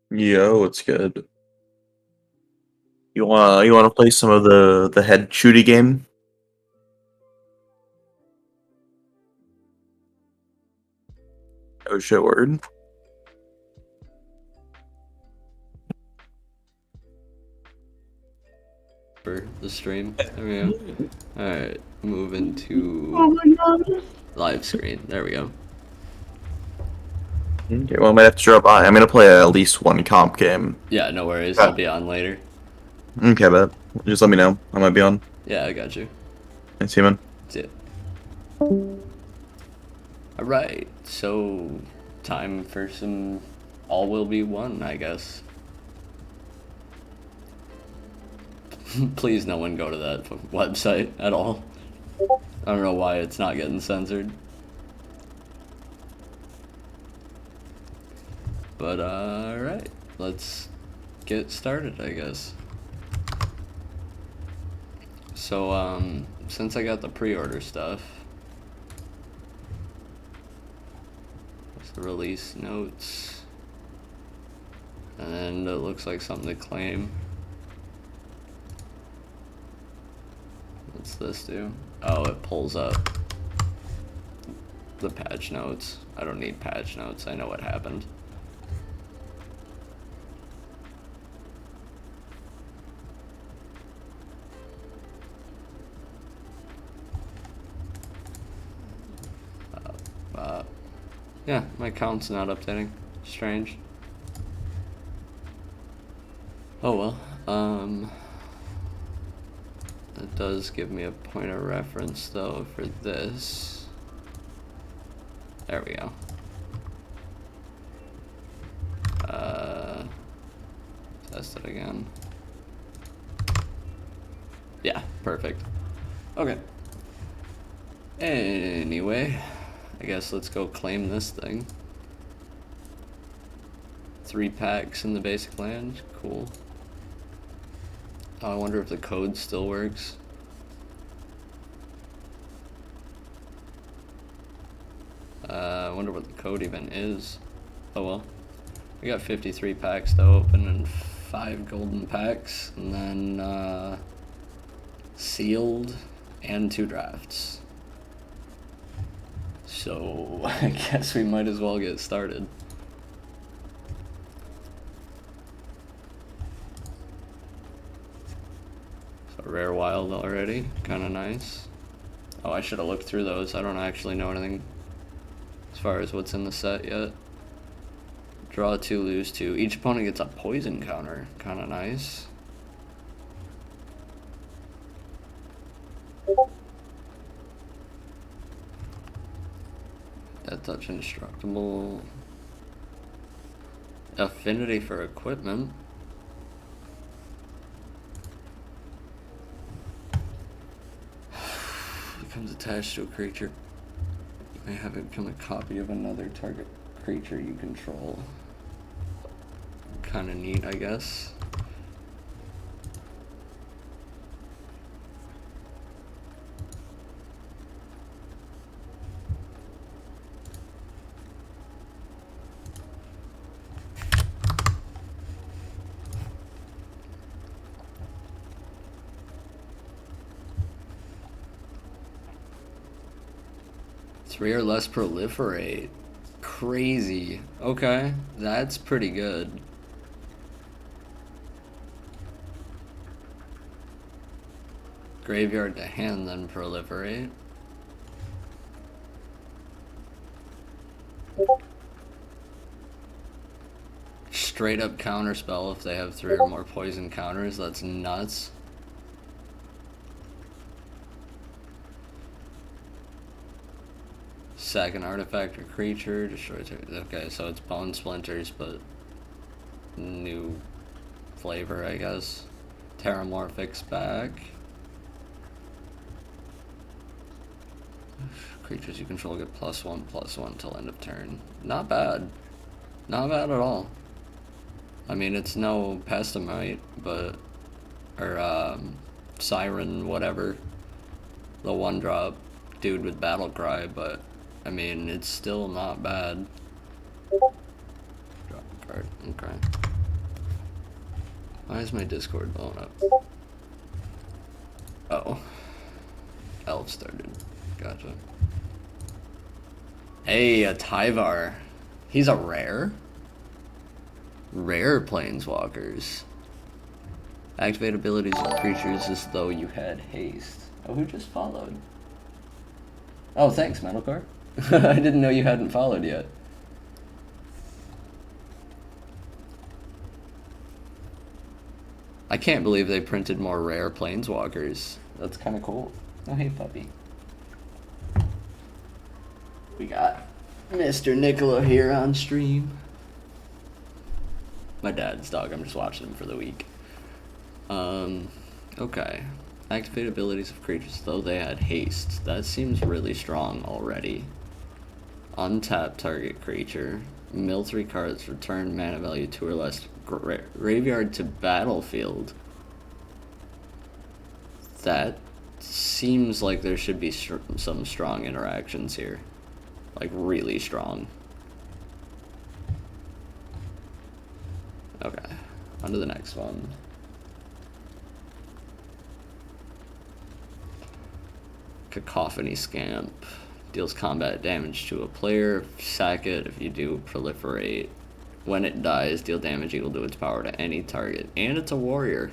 Yo, it's good. You wanna play some of the head shooty game? Oh shit, word. For the stream. There we go. Alright, moving to Oh my god. live screen. There we go. Okay, well I might have to drop by. I'm gonna play at least one comp game. Yeah, no worries. Yeah. I'll be on later. Okay, bet. Just let me know. I might be on. Yeah, I got you. Thanks, human. That's it. Alright, so time for some All Will Be One, I guess. Please no one go to that website at all. I don't know why it's not getting censored. But alright, let's get started, I guess. So since I got the pre-order stuff, what's the release notes? And it looks like something to claim. What's this do? Oh, it pulls up the patch notes. I don't need patch notes. I know what happened. Yeah, my account's not updating. Strange. Oh well. It does give me a point of reference though for this. There we go. Test it again. Yeah, perfect. Okay. Anyway, I guess let's go claim this thing. 3 packs in the basic land. Cool. Oh, I wonder if the code still works. I wonder what the code even is. Oh well. We got 53 packs to open and 5 golden packs, and then sealed and 2 drafts. So I guess we might as well get started. So rare wild already, kind of nice. Oh, I should have looked through those. I don't actually know anything as far as what's in the set yet. Draw 2, lose 2. Each opponent gets a poison counter. Kind of nice. Death Touch Indestructible. Affinity for equipment. Becomes attached to a creature. You may have it become a copy of another target creature you control. Kind of neat, I guess. Three or less proliferate. Crazy. Okay, that's pretty good. Graveyard to hand, then proliferate. Straight up counterspell if they have 3 or more poison counters. That's nuts. Sack an artifact or creature, destroy. Okay, so it's bone splinters, but new flavor, I guess. Terramorphic's back. Creatures you control get +1/+1 till end of turn. Not bad. Not bad at all. I mean, it's no Pestamite, but... or, Siren, whatever. The 1-drop dude with Battle Cry, but... I mean, it's still not bad. Drop a card. Okay. Why is my Discord blowing up? Oh. Elf started. Gotcha. Hey, a Tyvar. He's a rare? Rare Planeswalkers. Activate abilities of creatures as though you had haste. Oh, who just followed? Oh, thanks, Metalcore. I didn't know you hadn't followed yet. I can't believe they printed more rare Planeswalkers. That's kind of cool. Oh, hey, puppy. We got Mr. Nicola here on stream. My dad's dog. I'm just watching him for the week. Okay. Activate abilities of creatures though they had haste. That seems really strong already. Untap target creature. Mill 3 cards. Return mana value 2 or less. Graveyard to battlefield. That seems like there should be some strong interactions here. Like, really strong. Okay. On to the next one. Cacophony Scamp. Deals combat damage to a player. Sack it. If you do, proliferate. When it dies, deal damage equal to its power to any target. And it's a warrior.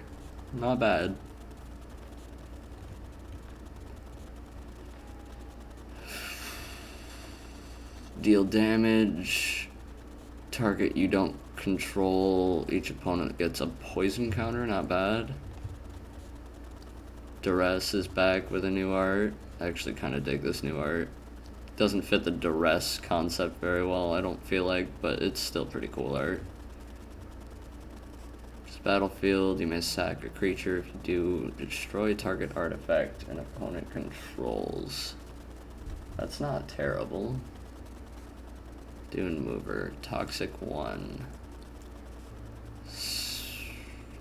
Not bad. Deal damage. Target you don't control. Each opponent gets a poison counter. Not bad. Duress is back with a new art. I actually kind of dig this new art. Doesn't fit the duress concept very well, I don't feel like, but it's still pretty cool art. Just battlefield, you may sack a creature. If you do, destroy target artifact an opponent controls. That's not terrible. Dune Mover, Toxic 1.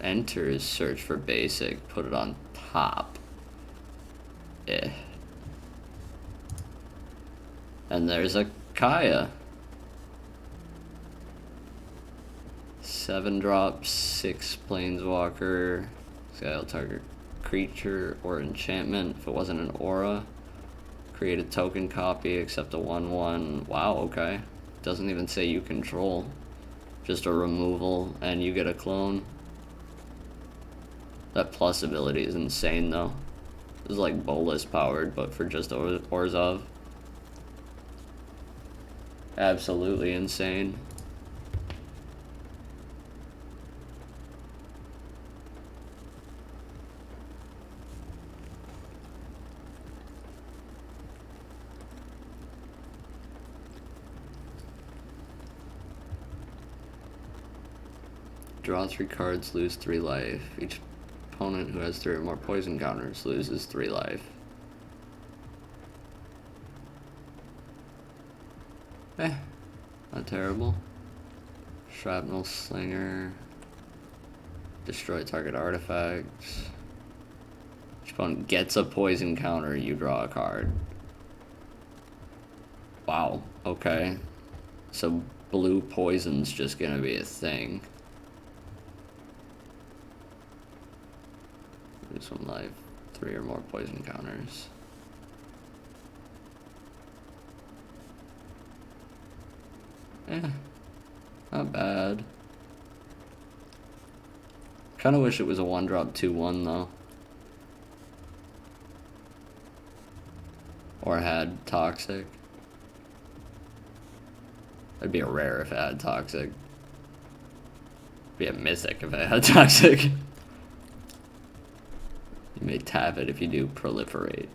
Enters, search for basic, put it on top. Eh. And there's a Kaya. 7-drop, 6 planeswalker. Scale target creature or enchantment. If it wasn't an aura, create a token copy, accept a 1/1. Wow, okay. Doesn't even say you control. Just a removal, and you get a clone. That plus ability is insane, though. This is like Bolas powered, but for just Orzhov. Absolutely insane. Draw 3 cards, lose 3 life. Each opponent who has 3 or more poison counters loses 3 life. Not terrible. Shrapnel Slinger. Destroy target artifacts. Each opponent gets a poison counter, you draw a card. Wow, okay. So blue poison's just gonna be a thing. Lose 1 life. 3 or more poison counters. Not bad. Kinda wish it was a 1-drop 2/1 though. Or had Toxic. It'd be a rare if it had Toxic. It'd be a mythic if it had Toxic. You may tap it if you do Proliferate.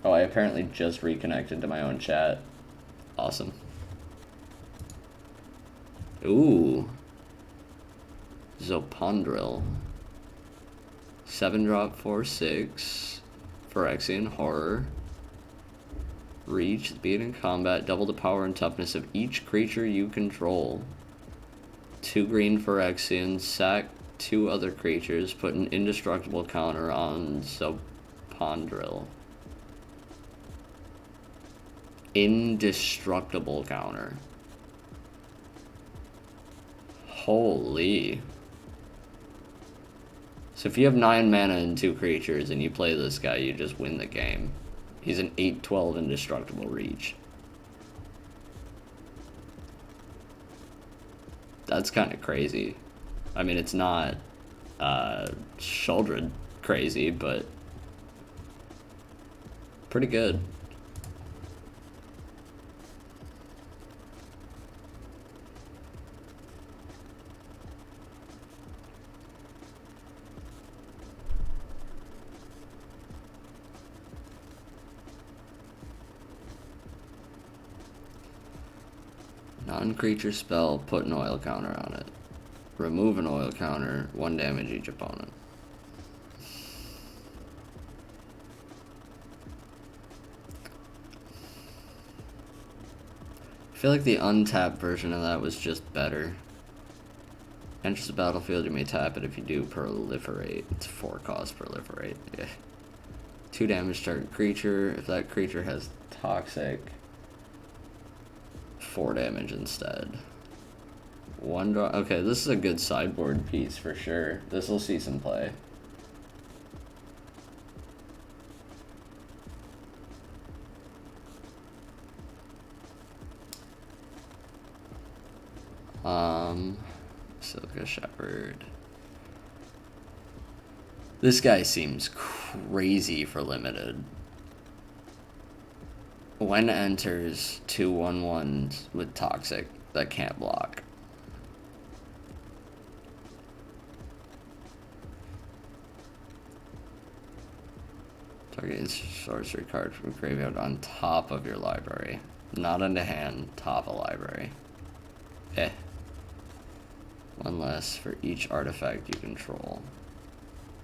Oh, I apparently just reconnected to my own chat. Awesome. Ooh. Zopondril. 7-drop 4/6. Phyrexian Horror. Reach, beat in combat, double the power and toughness of each creature you control. 2 green Phyrexian, sack 2 other creatures, put an indestructible counter on Zopondril. Indestructible counter. Holy. So if you have 9 mana and 2 creatures and you play this guy, you just win the game. He's an 8/12 indestructible reach. That's kind of crazy. I mean, it's not Sheoldred crazy, but pretty good. Non-creature spell, put an oil counter on it. Remove an oil counter, 1 damage each opponent. I feel like the untapped version of that was just better. Enters the battlefield, you may tap it if you do Proliferate. It's 4 cost Proliferate. Yeah. 2 damage target creature. If that creature has Toxic, 4 damage instead. 1 draw. Okay, this is a good sideboard piece for sure. This will see some play. Silka Shepherd. This guy seems crazy for limited. When enters 2 1/1s with Toxic that can't block. Target sorcery card from graveyard on top of your library. Not into hand, top of library. 1 less for each artifact you control.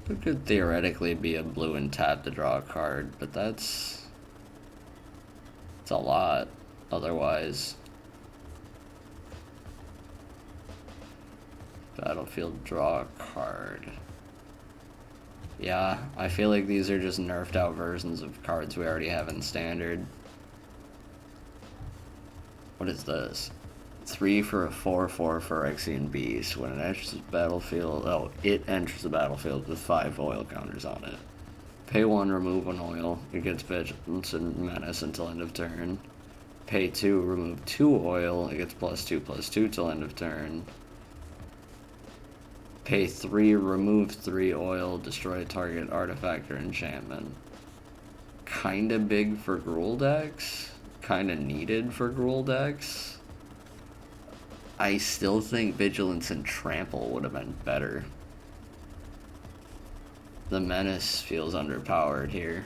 It could theoretically be a blue and tap to draw a card, but it's a lot otherwise. Battlefield, draw a card. Yeah, I feel like these are just nerfed out versions of cards we already have in standard. What is this? 3 for a 4/4 Phyrexian Beast. When it enters the battlefield, it enters the battlefield with 5 oil counters on it. Pay 1, remove 1 oil. It gets Vigilance and Menace until end of turn. Pay 2, remove 2 oil. It gets +2/+2 till end of turn. Pay 3, remove 3 oil, destroy a target artifact or enchantment. Kinda big for Gruul decks. Kinda needed for Gruul decks. I still think Vigilance and Trample would have been better. The Menace feels underpowered here.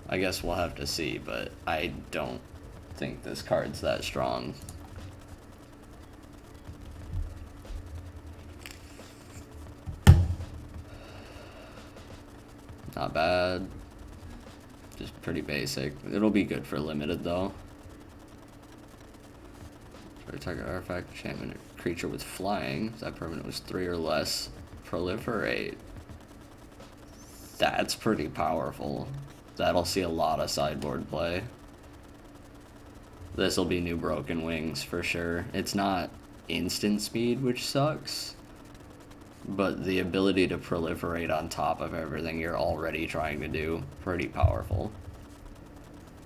I guess we'll have to see, but I don't think this card's that strong. Not bad. Just pretty basic. It'll be good for limited though. Target artifact, enchantment, or creature with flying. That permanent was 3 or less. Proliferate. That's pretty powerful. That'll see a lot of sideboard play. This'll be new Broken Wings for sure. It's not instant speed, which sucks, but the ability to proliferate on top of everything you're already trying to do, pretty powerful.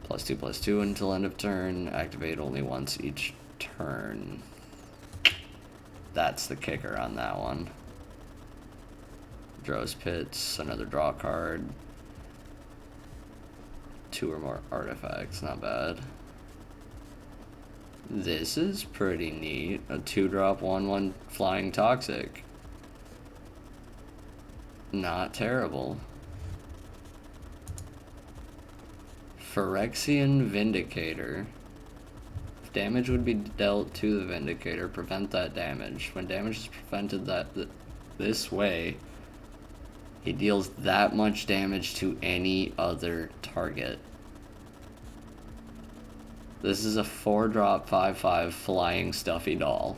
+2/+2 until end of turn. Activate only once each turn. That's the kicker on that one. Draws Pits, another draw card. 2 or more artifacts, not bad. This is pretty neat. A 2-drop 1/1 flying toxic. Not terrible. Phyrexian Vindicator. If damage would be dealt to the Vindicator, prevent that damage. When damage is prevented this way, he deals that much damage to any other target. This is a 4-drop 5/5 flying stuffy doll.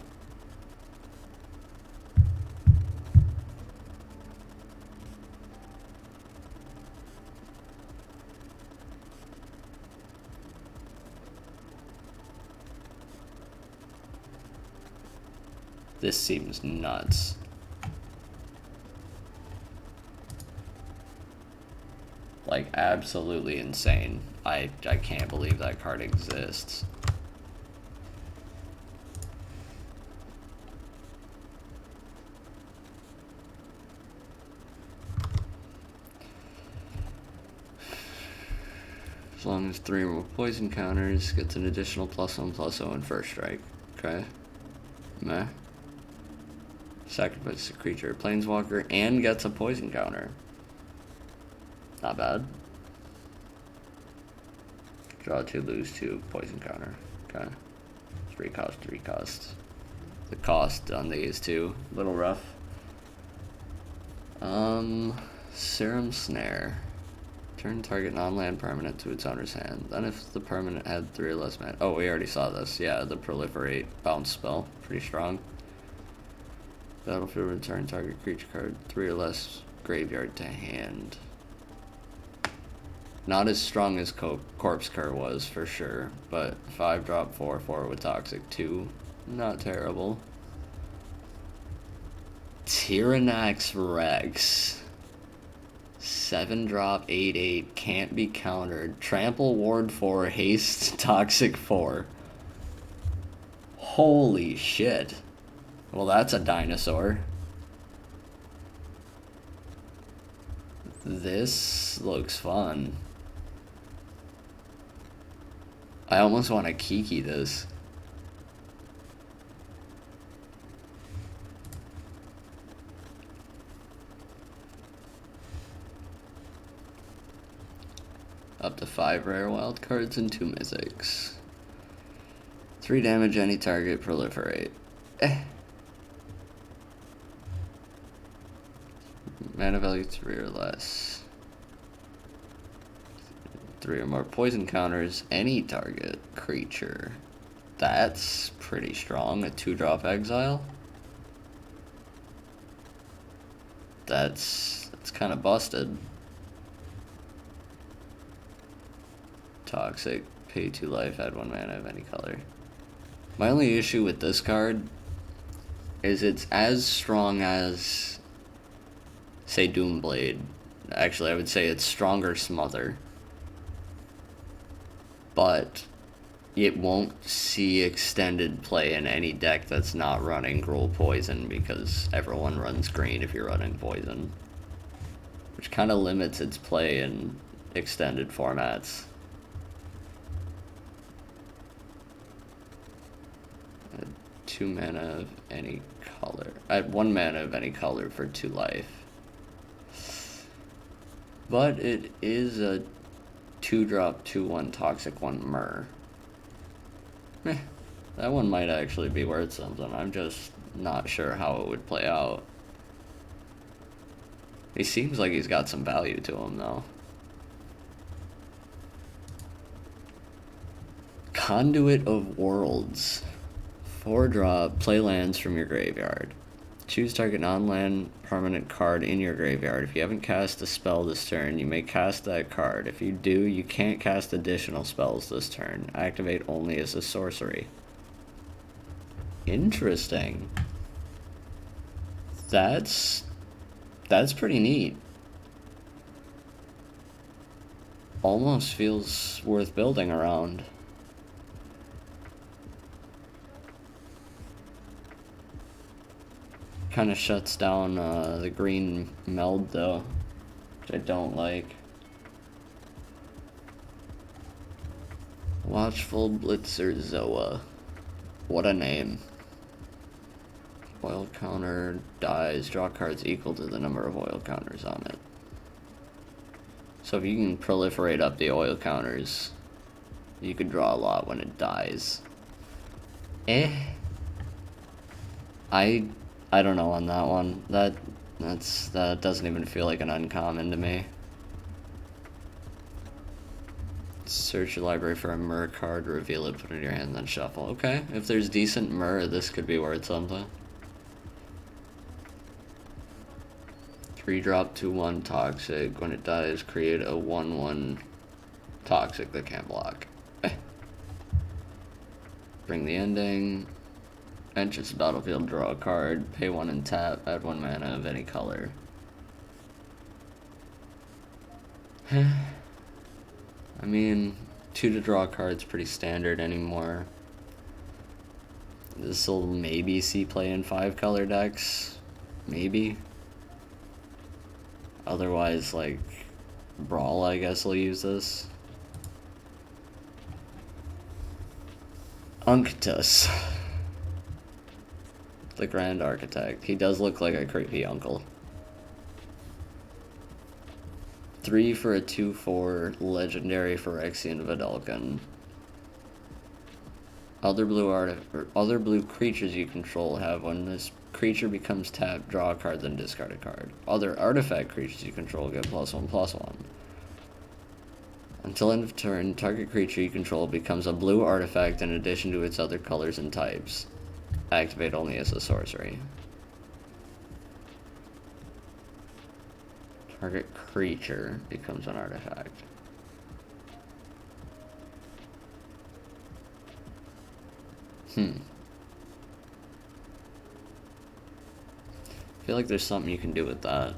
This seems nuts. Like, absolutely insane. I can't believe that card exists. As long as 3 or more poison counters, gets an additional +1/+0 in first strike. Okay. Meh. Sacrifice a creature, planeswalker, and gets a poison counter. Not bad. Draw 2, lose 2, poison counter. Okay. 3 cost, 3 cost. The cost on these two, little rough. Serum Snare. Turn target non-land permanent to its owner's hand. Then if the permanent had 3 or less mana. Oh, we already saw this. Yeah, the Proliferate bounce spell. Pretty strong. Battlefield, return target creature card 3 or less graveyard to hand. Not as strong as Corpse Cur was, for sure, but 5-drop 4/4 with Toxic 2, not terrible. Tyrannax Rex. 7-drop 8/8, can't be countered. Trample Ward 4, Haste Toxic 4. Holy shit. Well, that's a dinosaur. This looks fun. I almost want to Kiki this. Up to 5 rare wild cards and 2 mythics. 3 damage, any target, proliferate. Mana value 3 or less. 3 or more poison counters, any target creature. That's pretty strong. A 2-drop exile. That's kind of busted. Toxic, pay 2 life, add 1 mana of any color. My only issue with this card is it's as strong as, say, Doomblade. Actually, I would say it's stronger Smother. But it won't see extended play in any deck that's not running Gruul Poison, because everyone runs green if you're running Poison. Which kind of limits its play in extended formats. 2 mana of any color. I have 1 mana of any color for 2 life. But it is a 2-drop 2/1 Toxic 1 Myr. That one might actually be worth something. I'm just not sure how it would play out. He seems like he's got some value to him, though. Conduit of Worlds. 4-drop, play lands from your graveyard. Choose target non-land permanent card in your graveyard. If you haven't cast a spell this turn, you may cast that card. If you do, you can't cast additional spells this turn. Activate only as a sorcery. Interesting. That's pretty neat. Almost feels worth building around. Kind of shuts down the green meld though, which I don't like. Watchful Blitzer Zoa. What a name. Oil counter dies. Draw cards equal to the number of oil counters on it. So if you can proliferate up the oil counters, you could draw a lot when it dies. I don't know on that one. That doesn't even feel like an uncommon to me. Search your library for a Myr card, reveal it, put it in your hand, then shuffle. Okay, if there's decent Myr, this could be worth something. 3-drop 2/1 toxic. When it dies, create a 1/1 toxic that can't block. Bring the ending. Enters the battlefield, draw a card, pay 1 and tap, add 1 mana of any color. I mean, 2 to draw a card's pretty standard anymore. This'll maybe see play in 5-color decks. Maybe. Otherwise, like, Brawl, I guess, will use this. Unctus. The Grand Architect. He does look like a creepy uncle. 3 for a 2/4 legendary Phyrexian Vedalken. Other blue creatures you control have when this creature becomes tapped, draw a card, then discard a card. Other artifact creatures you control get +1/+1. Until end of turn, target creature you control becomes a blue artifact in addition to its other colors and types. Activate only as a sorcery. Target creature becomes an artifact. I feel like there's something you can do with that.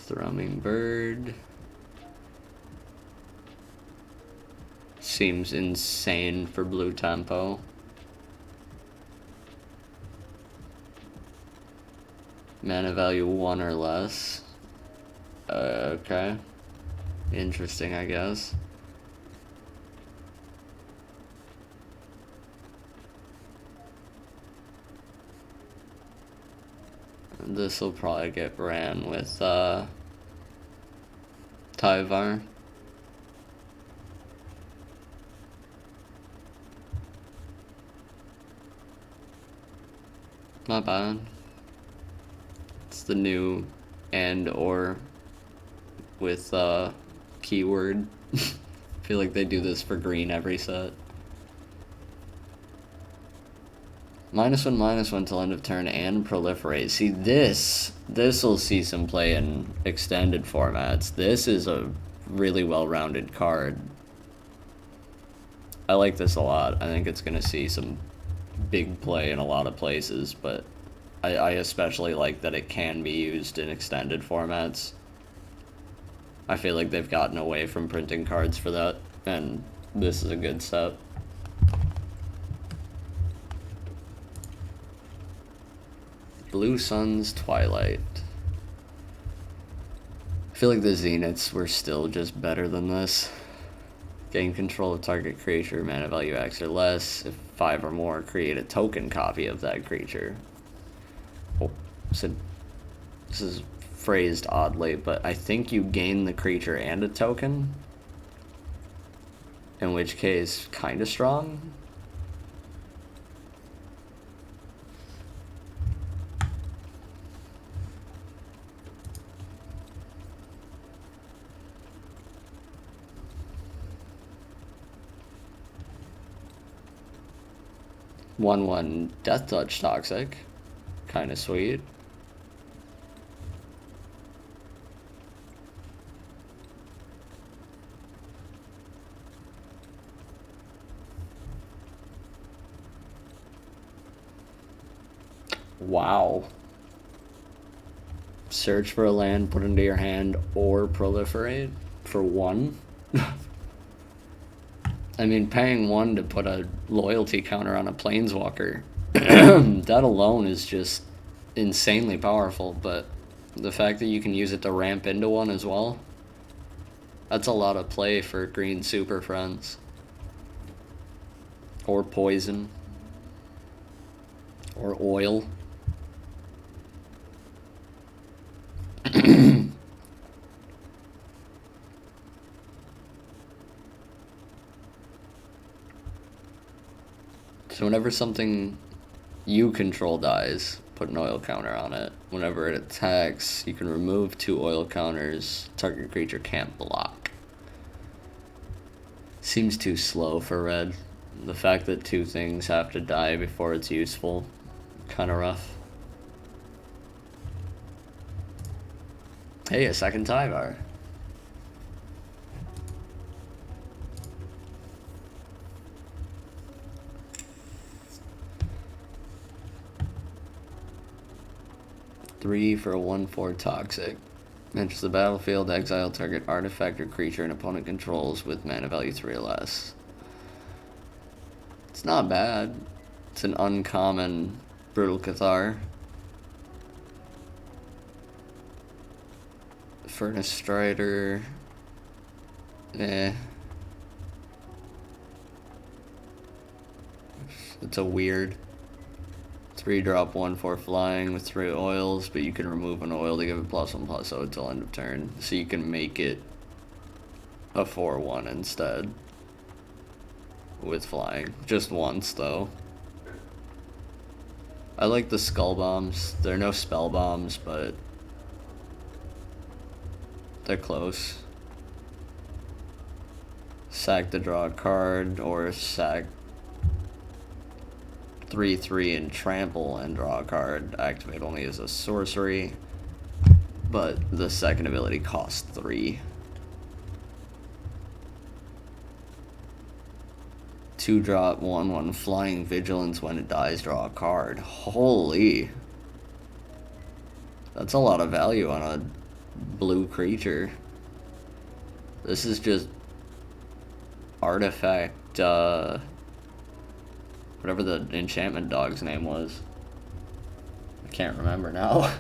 Thrumming Bird. Seems insane for blue tempo. Mana value 1 or less. Okay. Interesting, I guess. This will probably get ran with Tyvar. Not bad. It's the new and or with keyword. I feel like they do this for green every set. -1/-1 till end of turn and proliferate. See, this'll see some play in extended formats. This is a really well-rounded card. I like this a lot. I think it's gonna see some big play in a lot of places, but I especially like that it can be used in extended formats. I feel like they've gotten away from printing cards for that, and this is a good step. Blue Sun's Twilight. I feel like the Zeniths were still just better than this. Gain control of target creature, mana value X or less. If 5 or more, create a token copy of that creature. Oh, so this is phrased oddly, but I think you gain the creature and a token. In which case, kinda strong. 1/1 Death Touch Toxic. Kinda sweet. Wow. Search for a land, put into your hand, or proliferate for 1. I mean, paying 1 to put a loyalty counter on a planeswalker, that alone is just insanely powerful, but the fact that you can use it to ramp into 1 as well, that's a lot of play for green super friends. Or poison. Or oil. So whenever something you control dies, put an oil counter on it. Whenever it attacks, you can remove 2 oil counters. Target creature can't block. Seems too slow for red. The fact that 2 things have to die before it's useful, kinda rough. Hey, a second Tyvar. Three for a 1/4 toxic. Enters the battlefield, exile target artifact or creature an opponent controls with mana value 3 or less. It's not bad. It's an uncommon Brutal Cathar. Furnace Strider. Eh. It's a weird 3-drop 1/4 flying with 3 oils, but you can remove an oil to give it +1/+0 until end of turn. So you can make it a 4/1 instead. With flying. Just once though. I like the Skull Bombs. They're no spell bombs, but they're close. Sack to draw a card, or sack 3/3 and trample and draw a card. Activate only as a sorcery, but the second ability costs 3. 2-drop 1/1 flying vigilance. When it dies, draw a card. Holy, that's a lot of value on a blue creature. This is just artifact, whatever the enchantment dog's name was. I can't remember now.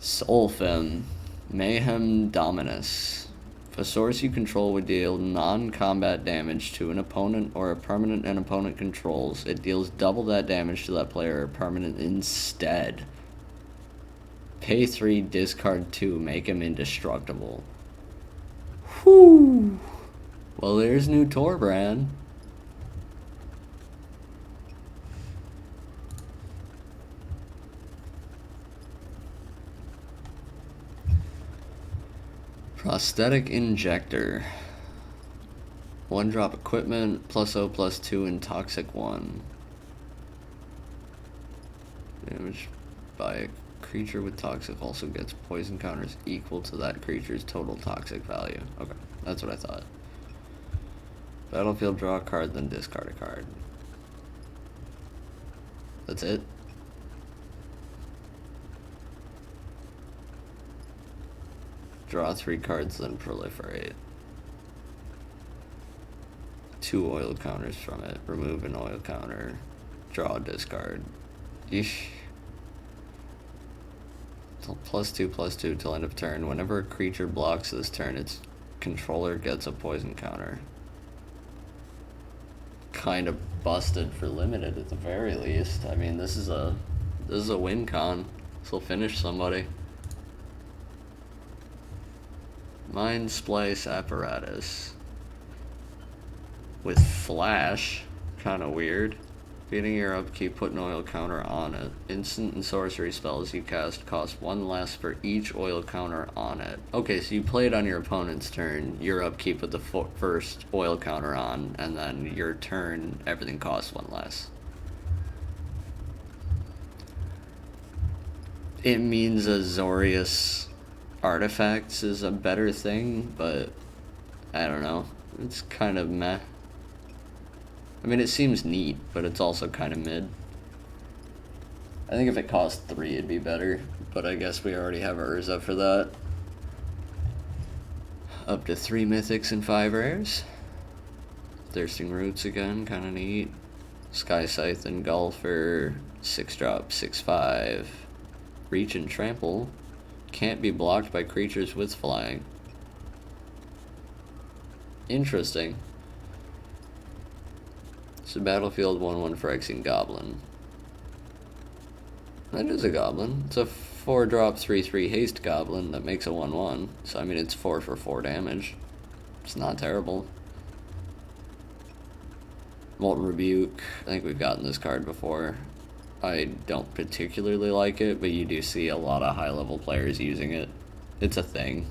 Soulfin, Mayhem Dominus. If a source you control would deal non-combat damage to an opponent or a permanent an opponent controls, it deals double that damage to that player or permanent instead. Pay 3, discard 2, make him indestructible. Whew. Well, there's new Torbrand. Prosthetic Injector. 1-drop equipment, +0/+2 and toxic 1. Damage by a creature with toxic also gets poison counters equal to that creature's total toxic value. Okay, that's what I thought. Battlefield, draw a card, then discard a card. That's it? Draw 3 cards, then proliferate. 2 oil counters from it. Remove an oil counter. Draw a discard. Yeesh. +2/+2 till end of turn. Whenever a creature blocks this turn, its controller gets a poison counter. Kind of busted for limited at the very least. I mean, this is a win con. This will finish somebody. Mind Splice Apparatus with flash, kind of weird. Beating your upkeep, put an oil counter on it. Instant and sorcery spells you cast cost 1 less for each oil counter on it. Okay, so you play it on your opponent's turn, your upkeep with the first oil counter on, and then your turn, everything costs 1 less. It means Azorius artifacts is a better thing, but I don't know. It's kind of meh. I mean, it seems neat, but it's also kind of mid. I think if it cost 3, it'd be better, but I guess we already have Urza for that. Up to 3 mythics and 5 rares. Thirsting Roots again, kind of neat. Sky Scythe and Golfer, 6-drop, 6/5. Reach and Trample. Can't be blocked by creatures with flying. Interesting. It's a battlefield 1/1 Phyrexian Goblin. That is a goblin. It's a 4-drop 3/3 haste goblin that makes a 1/1. So I mean it's 4 for 4 damage. It's not terrible. Molten Rebuke. I think we've gotten this card before. I don't particularly like it, but you do see a lot of high-level players using it. It's a thing.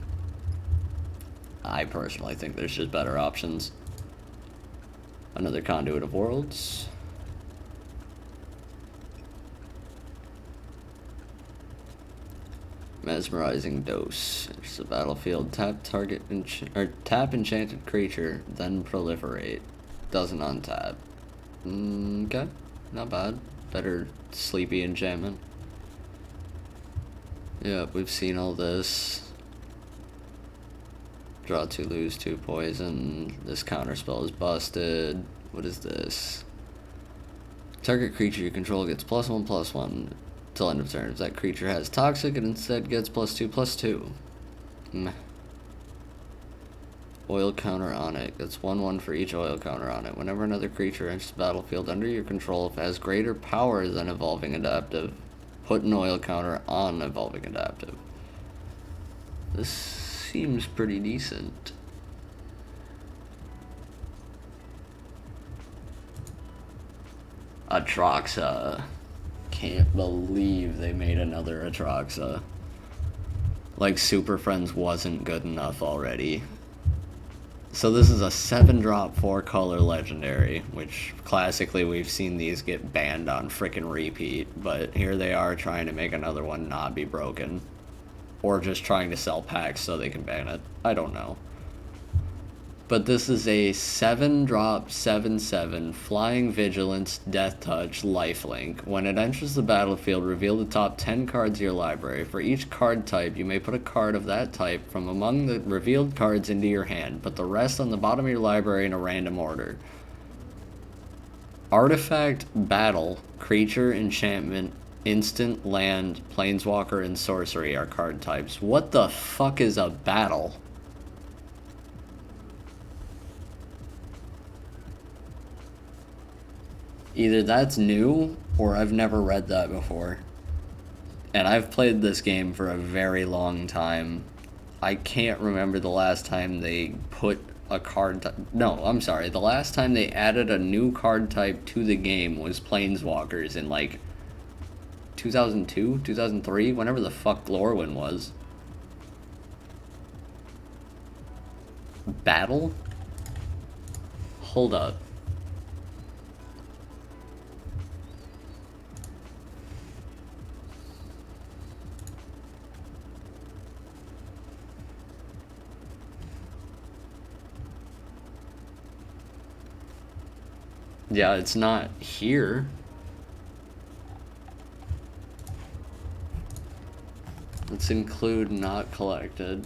I personally think there's just better options. Another Conduit of Worlds. Mesmerizing Dose. It's a battlefield. Tap target tap enchanted creature, then proliferate. Doesn't untap. Okay, not bad. Better Sleepy Enchantment. Yeah, we've seen all this. Draw 2, lose 2 poison. This counterspell is busted. What is this? Target creature you control gets +1/+1 till end of turn. If that creature has toxic, it instead gets +2/+2. Meh. Oil counter on it. Gets 1/1 for each oil counter on it. Whenever another creature enters the battlefield under your control, if it has greater power than Evolving Adaptive, put an oil counter on Evolving Adaptive. This seems pretty decent. Atraxa. Can't believe they made another Atraxa. Like Super Friends wasn't good enough already. So this is a 7-drop 4-color legendary, which classically we've seen these get banned on frickin' repeat, but here they are trying to make another one not be broken. Or just trying to sell packs so they can ban it. I don't know. But this is a 7-drop 7/7 Flying Vigilance Death Touch Lifelink. When it enters the battlefield, reveal the top 10 cards of your library. For each card type, you may put a card of that type from among the revealed cards into your hand. Put the rest on the bottom of your library in a random order. Artifact, Battle, Creature, Enchantment, Instant, Land, Planeswalker, and Sorcery are card types. What the fuck is a battle? Either that's new, or I've never read that before. And I've played this game for a very long time. I can't remember the last time they put a card type. No, I'm sorry. The last time they added a new card type to the game was Planeswalkers in like 2002, 2003, whenever the fuck Glorwyn was. Battle? Hold up. Yeah, it's not here. Let's include not collected.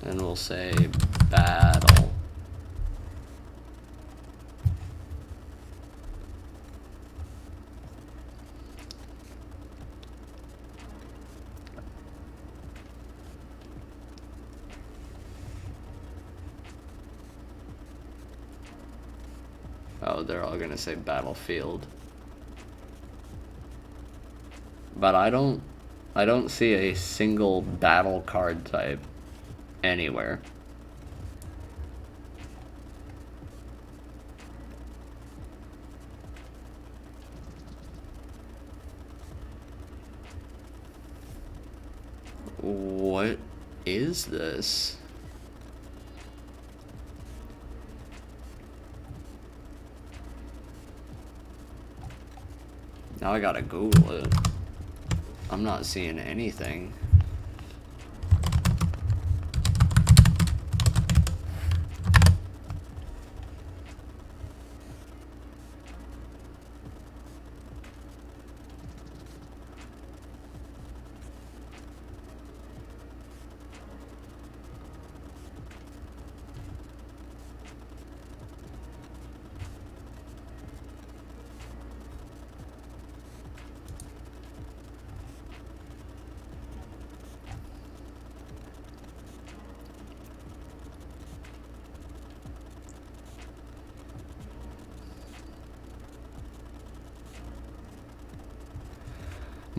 And we'll say battle. Oh, they're all gonna say battlefield. But I don't see a single battle card type anywhere. What is this? Now I gotta Google it. I'm not seeing anything.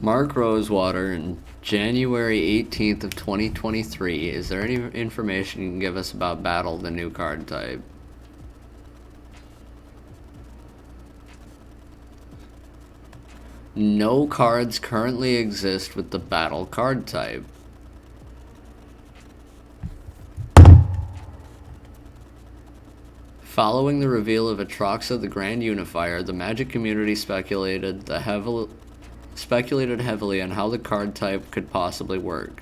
Mark Rosewater in January 18th of 2023. Is there any information you can give us about Battle, the new card type? No cards currently exist with the Battle card type. Following the reveal of Atraxa the Grand Unifier, the Magic community speculated heavily on how the card type could possibly work.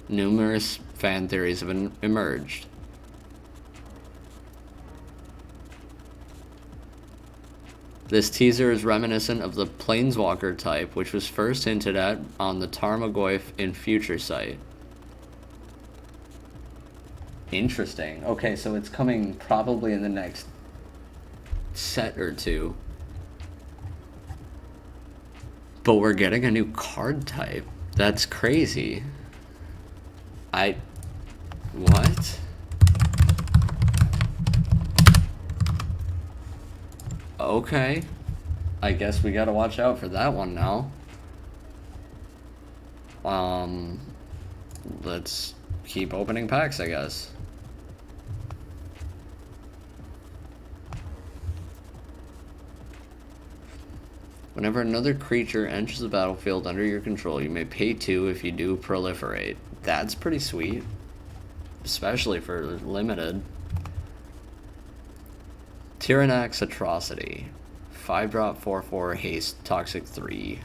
Numerous fan theories have emerged. This teaser is reminiscent of the Planeswalker type, which was first hinted at on the Tarmogoyf in Future Sight. Interesting. Okay, so it's coming probably in the next set or two. But we're getting a new card type. That's crazy. What? Okay. I guess we gotta watch out for that one now. Let's keep opening packs, I guess. Whenever another creature enters the battlefield under your control, you may pay 2 if you do proliferate. That's pretty sweet. Especially for limited. Tyranax Atrocity. 5-drop 4/4 haste toxic 3.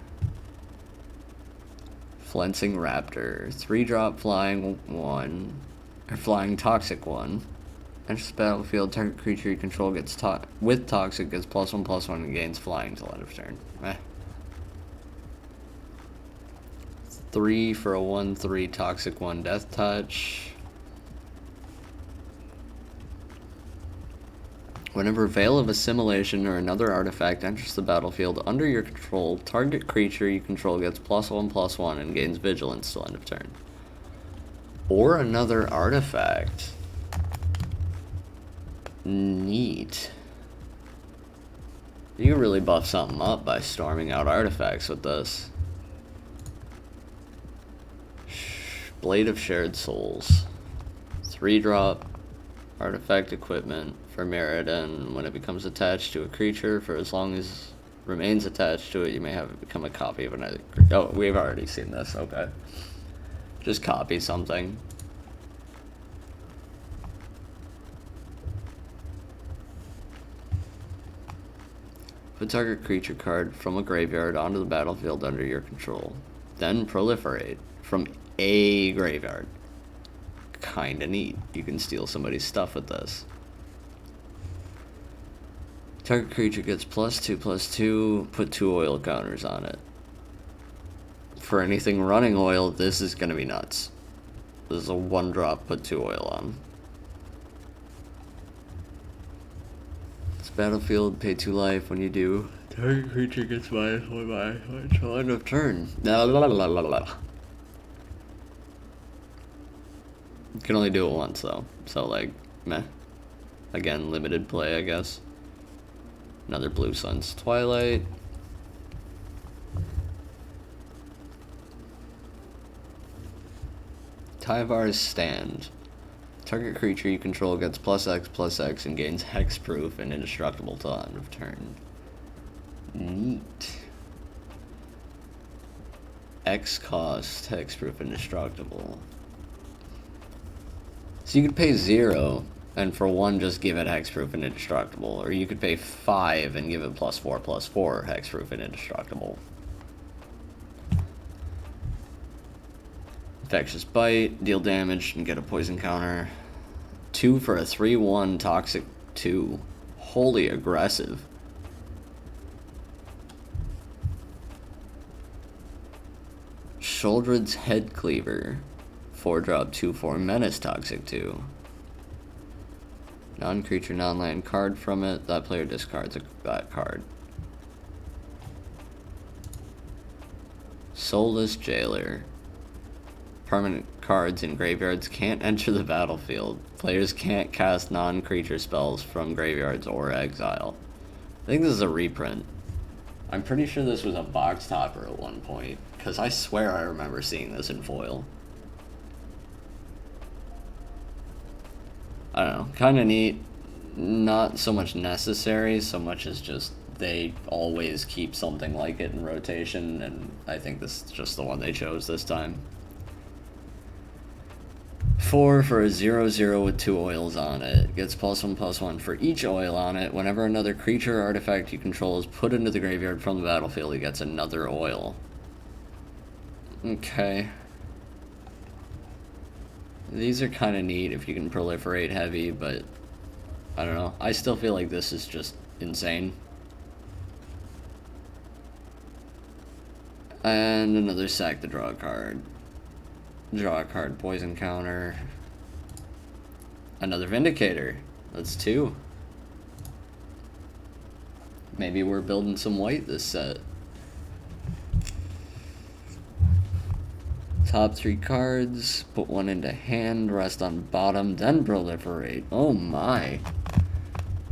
Flensing Raptor. 3-drop flying 1. Or flying toxic 1. Enters the battlefield, target creature you control gets with toxic gets +1/+1 and gains flying till end of turn. 3 for a 1/3 toxic 1 death touch. Whenever Veil of Assimilation or another artifact enters the battlefield under your control, target creature you control gets +1/+1 and gains vigilance till end of turn. Or another artifact. Neat. You can really buff something up by storming out artifacts with this. Blade of Shared Souls. 3-drop artifact equipment for Mirrodin. When it becomes attached to a creature, for as long as remains attached to it, you may have it become a copy of another creature. Oh, we've already seen this. Okay. Just copy something. Put target creature card from a graveyard onto the battlefield under your control. Then proliferate from a graveyard. Kinda neat. You can steal somebody's stuff with this. Target creature gets +2/+2. Put 2 oil counters on it. For anything running oil, this is gonna be nuts. This is a 1-drop, put 2 oil on. Battlefield, pay 2 life. When you do, target creature gets -1/1 until end of turn. You can only do it once though, so like, meh. Again, limited play, I guess. Another Blue Sun's Twilight. Tyvar's Stand. Target creature you control gets +X/+X and gains hexproof and indestructible till end of turn. Neat. X cost, hexproof, indestructible. So you could pay 0, and for 1 just give it hexproof and indestructible. Or you could pay 5 and give it +4/+4, hexproof and indestructible. Infectious Bite, deal damage and get a poison counter. 2 for a 3/1 toxic 2. Wholly aggressive. Sheoldred's Head Cleaver. 4-drop 2/4 menace toxic 2. Non-creature, non-land card from it. That player discards that card. Soulless Jailer. Permanent cards in graveyards can't enter the battlefield. Players can't cast non-creature spells from graveyards or exile. I think this is a reprint. I'm pretty sure this was a box topper at one point, because I swear I remember seeing this in foil. I don't know, kind of neat. Not so much necessary, so much as just they always keep something like it in rotation, and I think this is just the one they chose this time. 4 for a 0/0 with 2 oils on it. Gets +1/+1 for each oil on it. Whenever another creature or artifact you control is put into the graveyard from the battlefield, it gets another oil. Okay. These are kind of neat if you can proliferate heavy, but I don't know. I still feel like this is just insane. And another sack to draw a card. Draw a card, poison counter. Another Vindicator. That's 2. Maybe we're building some white this set. Top 3 cards, put 1 into hand, rest on bottom, then proliferate. Oh my.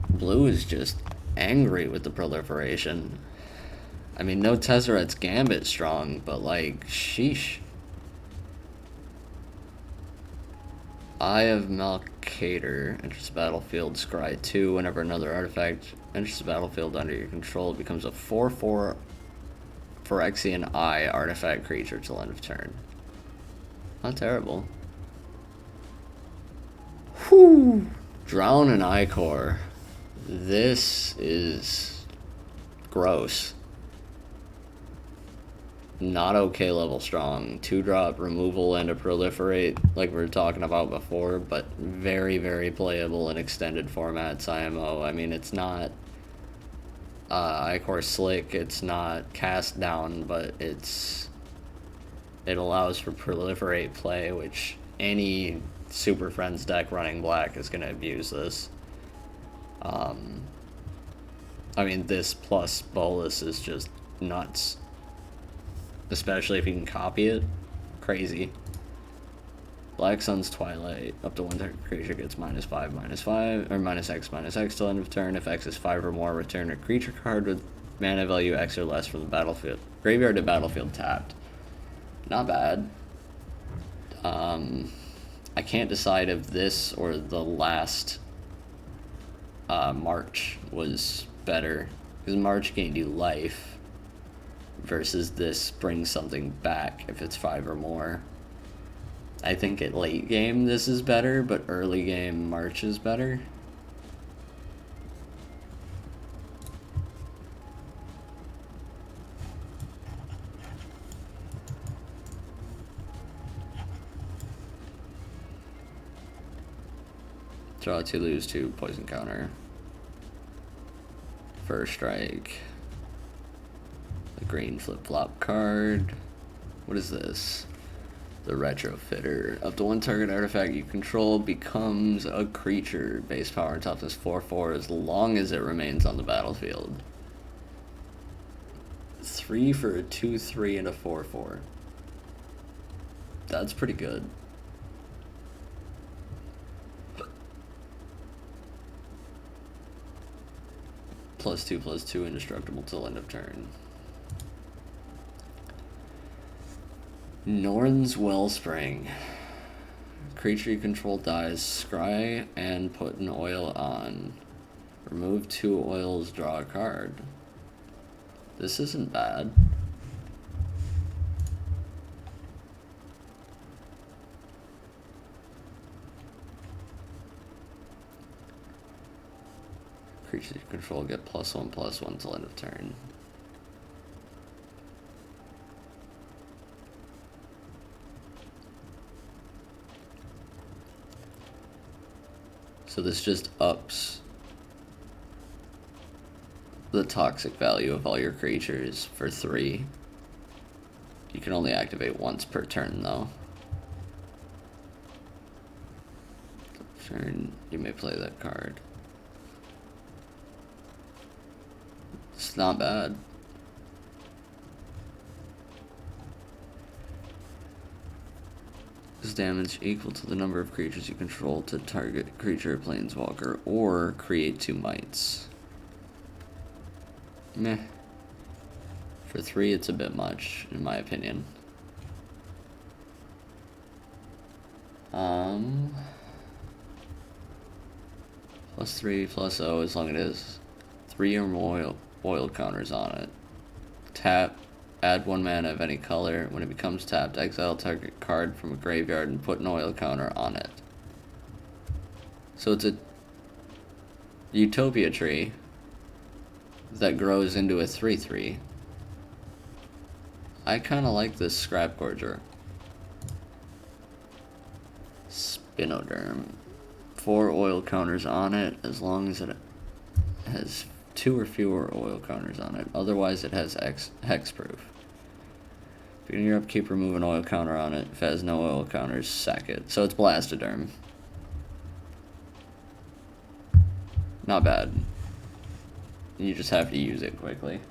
Blue is just angry with the proliferation. I mean, no Tezzeret's Gambit strong, but like, sheesh. Eye of Malkator, enters the battlefield, scry 2. Whenever another artifact enters the battlefield under your control, it becomes a 4/4 Phyrexian Eye artifact creature till end of turn. Not terrible. Whew! Drown an Ichor. This is gross. Not okay level strong. 2-drop removal and a proliferate, like we were talking about before, but very, very playable in extended formats IMO. I mean, it's not Ichor Slick, it's not cast down, but it allows for proliferate play, which any Super Friends deck running black is going to abuse this. I mean, this plus Bolus is just nuts. Especially if you can copy it. Crazy. Black Sun's Twilight. Up to 1 target creature gets -5/-5, or -X/-X till end of turn. If X is 5 or more, return a creature card with mana value X or less from the battlefield. Graveyard to battlefield tapped. Not bad. I can't decide if this or the last March was better. Because March gained you life. Versus this brings something back if it's 5 or more. I think at late game this is better, but early game March is better. Draw 2, lose 2, poison counter. First strike. The green flip-flop card. What is this? The Retrofitter. Up to 1 target artifact you control becomes a creature. Base power and toughness 4/4 as long as it remains on the battlefield. 3 for a 2/3 and a 4/4. That's pretty good. +2/+2 indestructible till end of turn. Norn's Wellspring. Creature you control dies, scry and put an oil on. Remove 2 oils, draw a card. This isn't bad. Creatures you control get +1/+1 till end of turn. So this just ups the toxic value of all your creatures for 3. You can only activate once per turn though. Turn, you may play that card. It's not bad. This damage equal to the number of creatures you control to target creature or planeswalker, or create 2 mites. Meh. For 3, it's a bit much, in my opinion. +3/+0 as long as it is 3 or more oil counters on it. Tap, add 1 mana of any color. When it becomes tapped, exile target card from a graveyard and put an oil counter on it. So it's a Utopia tree that grows into a 3/3. I kind of like this Scrap Gorger. Spinoderm. 4 oil counters on it as long as it has 2 or fewer oil counters on it. Otherwise, it has hexproof. Beginning your upkeep, remove an oil counter on it. If it has no oil counters, sack it. So it's Blastoderm. Not bad. You just have to use it quickly.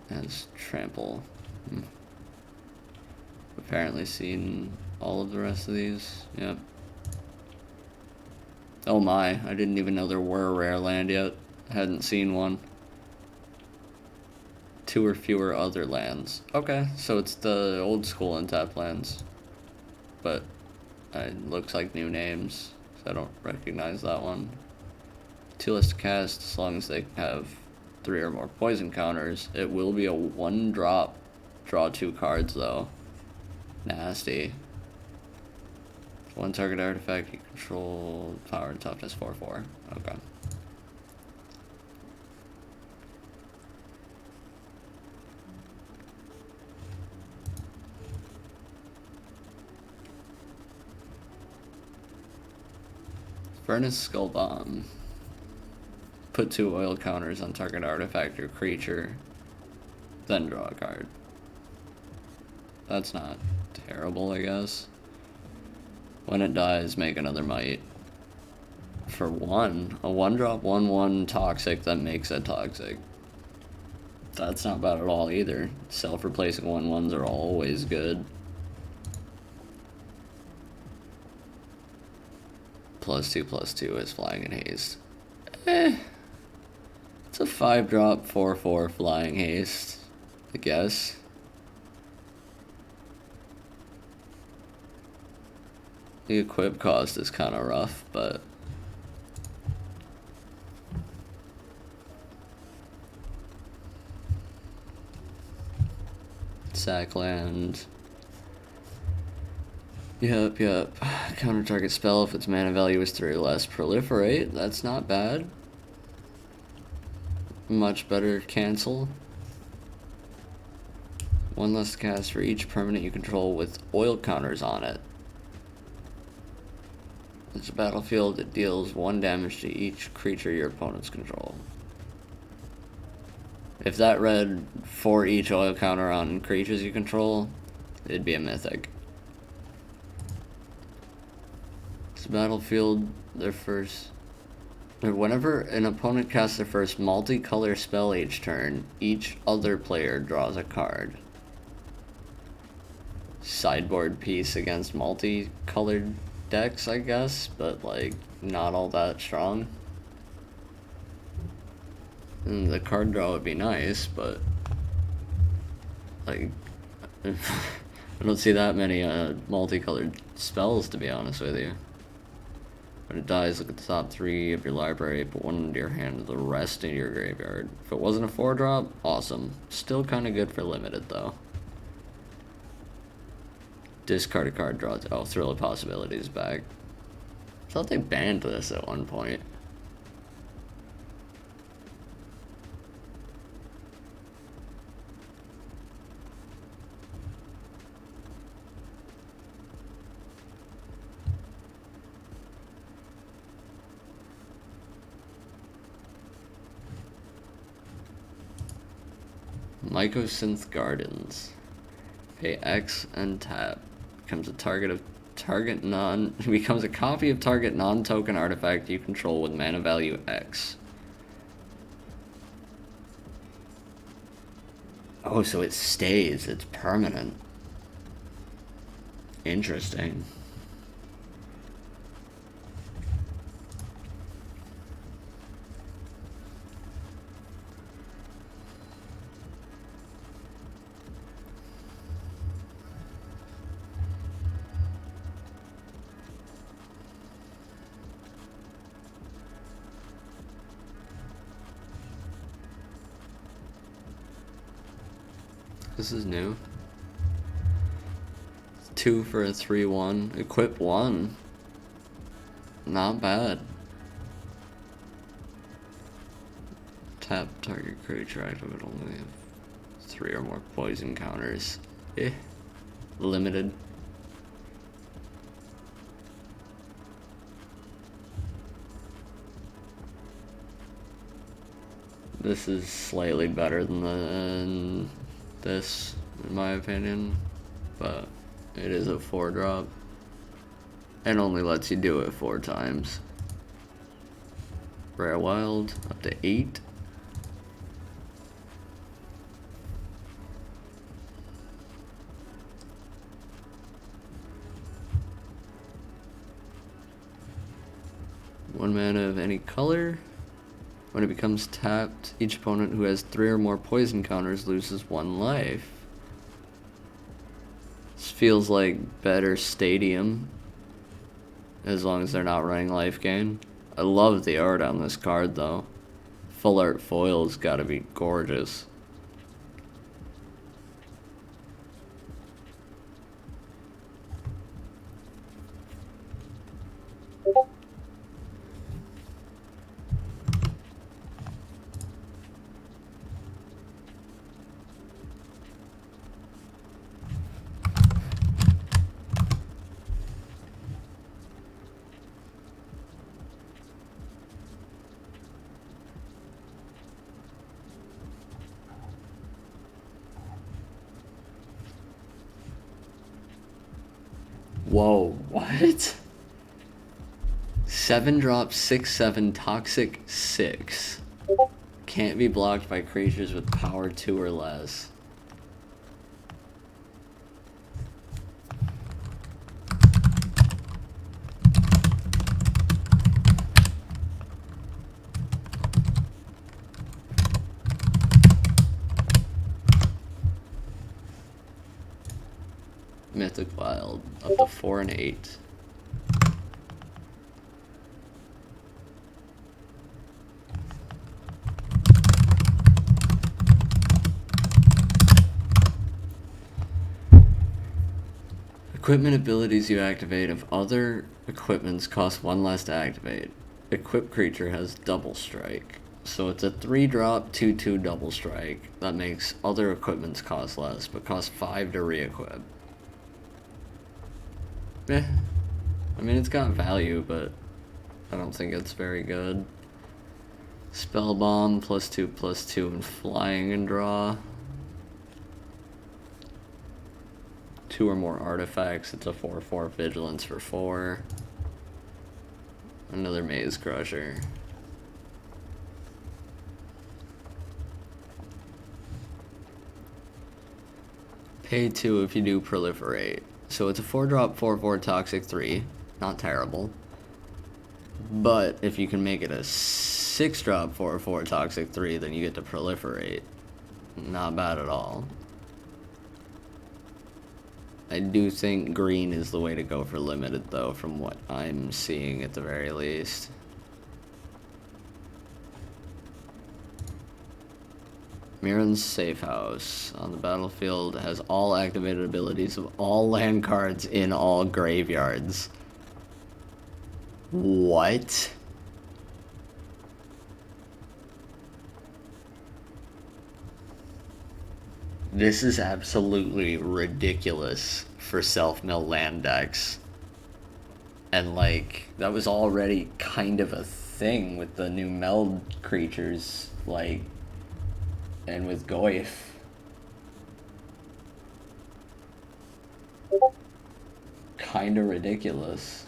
Has trample. Apparently seen all of the rest of these. Yep. Oh my, I didn't even know there were a rare land yet. Hadn't seen one. 2 or fewer other lands. Okay, so it's the old school untapped lands. But it looks like new names, so I don't recognize that one. 2 less to cast as long as they have 3 or more poison counters. It will be a 1-drop. Draw 2 cards though. Nasty. 1 target artifact you control, power and toughness 4/4. Okay. Furnace Skull Bomb. Put 2 oil counters on target artifact or creature, then draw a card. That's not terrible, I guess. When it dies, make another might. For 1, a 1-drop 1/1 toxic that makes it toxic. That's not bad at all either. Self-replacing 1/1s are always good. +2/+2 is Flying and Haste. It's a 5-drop 4/4 Flying Haste, I guess. The equip cost is kind of rough, but Sackland. Yep. Counter target spell if its mana value is 3 or less. Proliferate, that's not bad. Much better cancel. 1 less cast for each permanent you control with oil counters on it. It's a battlefield that deals 1 damage to each creature your opponents control. If that read for each oil counter on creatures you control, it'd be a mythic. It's a battlefield, whenever an opponent casts their first multicolor spell each turn, each other player draws a card. Sideboard piece against multicolored decks, I guess, but like not all that strong. And the card draw would be nice, but like I don't see that many multicolored spells, to be honest with you. When it dies, look at the top 3 of your library, put 1 into your hand, the rest into your graveyard. If it wasn't a 4-drop, awesome. Still kind of good for limited though. Discard a card, draw. Oh, Thrill of Possibilities back. I thought they banned this at one point. Mycosynth Gardens. Pay X and tap. Becomes a becomes a copy of target non-token artifact you control with mana value X. Oh, so it stays. It's permanent. Interesting. This is new. 2 for a 3/1. Equip 1. Not bad. Tap target creature activate only if 3 or more poison counters. Limited. This is slightly better than this, in my opinion, but it is a 4-drop and only lets you do it 4 times. Rare Wild up to 8. One mana of any color. When it becomes tapped, each opponent who has 3 or more poison counters loses 1 life. This feels like better Stadium, as long as they're not running life gain. I love the art on this card though. Full art foil's gotta be gorgeous. Whoa, what? 7-drop, 6/7, Toxic 6. Can't be blocked by creatures with power 2 or less. Mythic Wild, up to 4 and 8. Equipment abilities you activate if other equipments cost 1 less to activate. Equipped creature has double strike. So it's a 3-drop, 2/2 double strike that makes other equipments cost less, but cost 5 to re-equip. I mean, it's got value, but I don't think it's very good. Spell Bomb, +2/+2, and flying and draw. 2 or more artifacts, it's a 4/4 vigilance for 4. Another Maze Crusher. Pay 2 if you do proliferate. So it's a 4-drop, 4/4 Toxic 3. Not terrible. But if you can make it a 6-drop, 4/4 Toxic 3, then you get to proliferate. Not bad at all. I do think green is the way to go for limited, though, from what I'm seeing at the very least. Mirren's Safe House on the battlefield has all activated abilities of all land cards in all graveyards. What? This is absolutely ridiculous for self-mill land decks. And like, that was already kind of a thing with the new meld creatures, like, and with Goyf. Kinda ridiculous.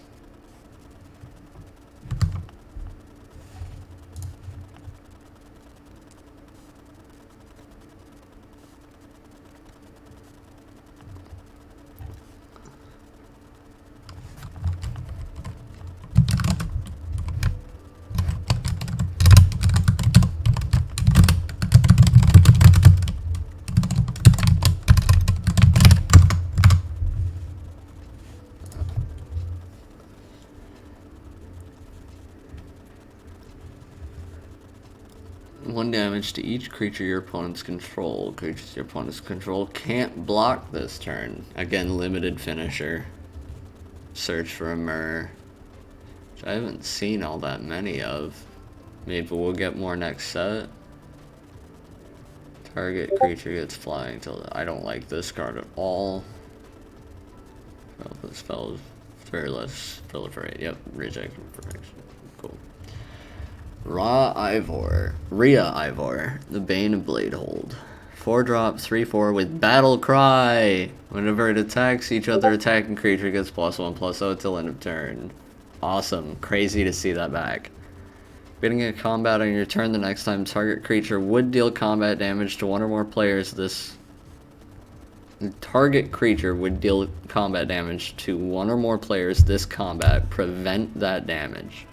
One damage to each creature your opponents control. Creatures your opponents control can't block this turn. Again, limited finisher. Search for a Myr, which I haven't seen all that many of. Maybe we'll get more next set. Target creature gets flying till... I don't like this card at all. Well, the spell is very less proliferate. Yep, reject protection. Cool. Rhea Ivor, the Bane of Bladehold. 4-drop, 3/4 with Battle Cry. Whenever it attacks, each other attacking creature gets +1/+0 till end of turn. Awesome. Crazy to see that back. Beginning a combat on your turn, the next time target creature would deal combat damage to one or more players this... Target creature would deal combat damage to one or more players this combat. Prevent that damage.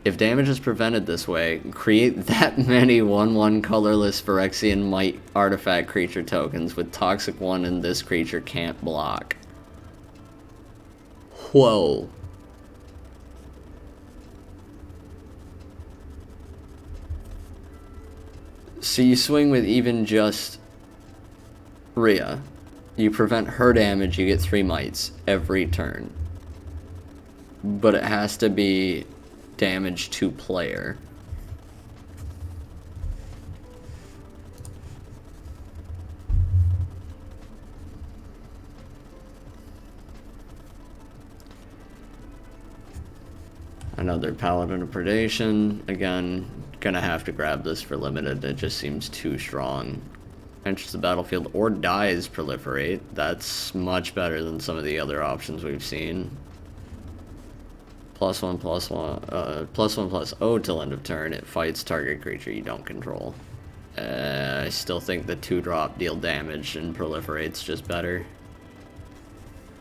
If damage is prevented this way, create that many 1/1 colorless Phyrexian Might artifact creature tokens with Toxic 1 and this creature can't block. Whoa. So you swing with even just Rhea. You prevent her damage, you get 3 mites every turn. But it has to be damage to player. Another Paladin of Predation. Again, gonna have to grab this for limited. It just seems too strong. Enters the battlefield or dies proliferate. That's much better than some of the other options we've seen. +1/+0 till end of turn. It fights target creature you don't control. I still think the 2-drop deal damage and proliferate's just better.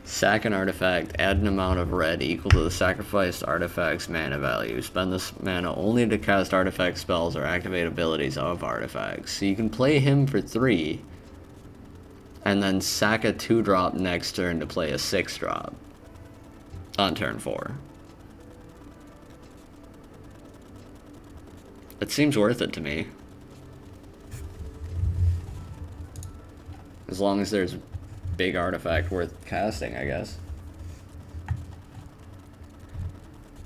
Sack an artifact, add an amount of red equal to the sacrificed artifact's mana value. Spend this mana only to cast artifact spells or activate abilities of artifacts. So you can play him for 3, and then sack a 2-drop next turn to play a 6-drop on turn 4. It seems worth it to me. As long as there's big artifact worth casting, I guess.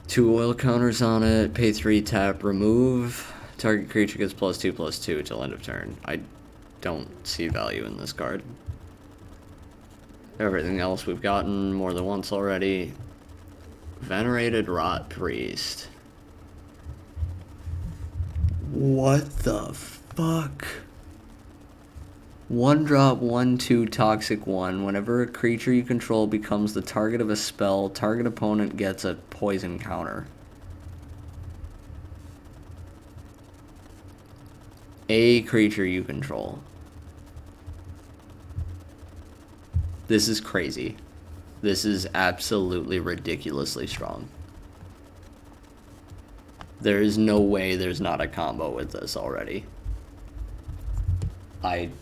2 oil counters on it, pay 3, tap, remove. Target creature gets +2/+2 till end of turn. I don't see value in this card. Everything else we've gotten more than once already. Venerated Rot Priest. What the fuck? 1-drop, 1/2 toxic 1. Whenever a creature you control becomes the target of a spell, target opponent gets a poison counter. A creature you control. This is crazy. This is absolutely ridiculously strong. There is no way there's not a combo with this already. I'm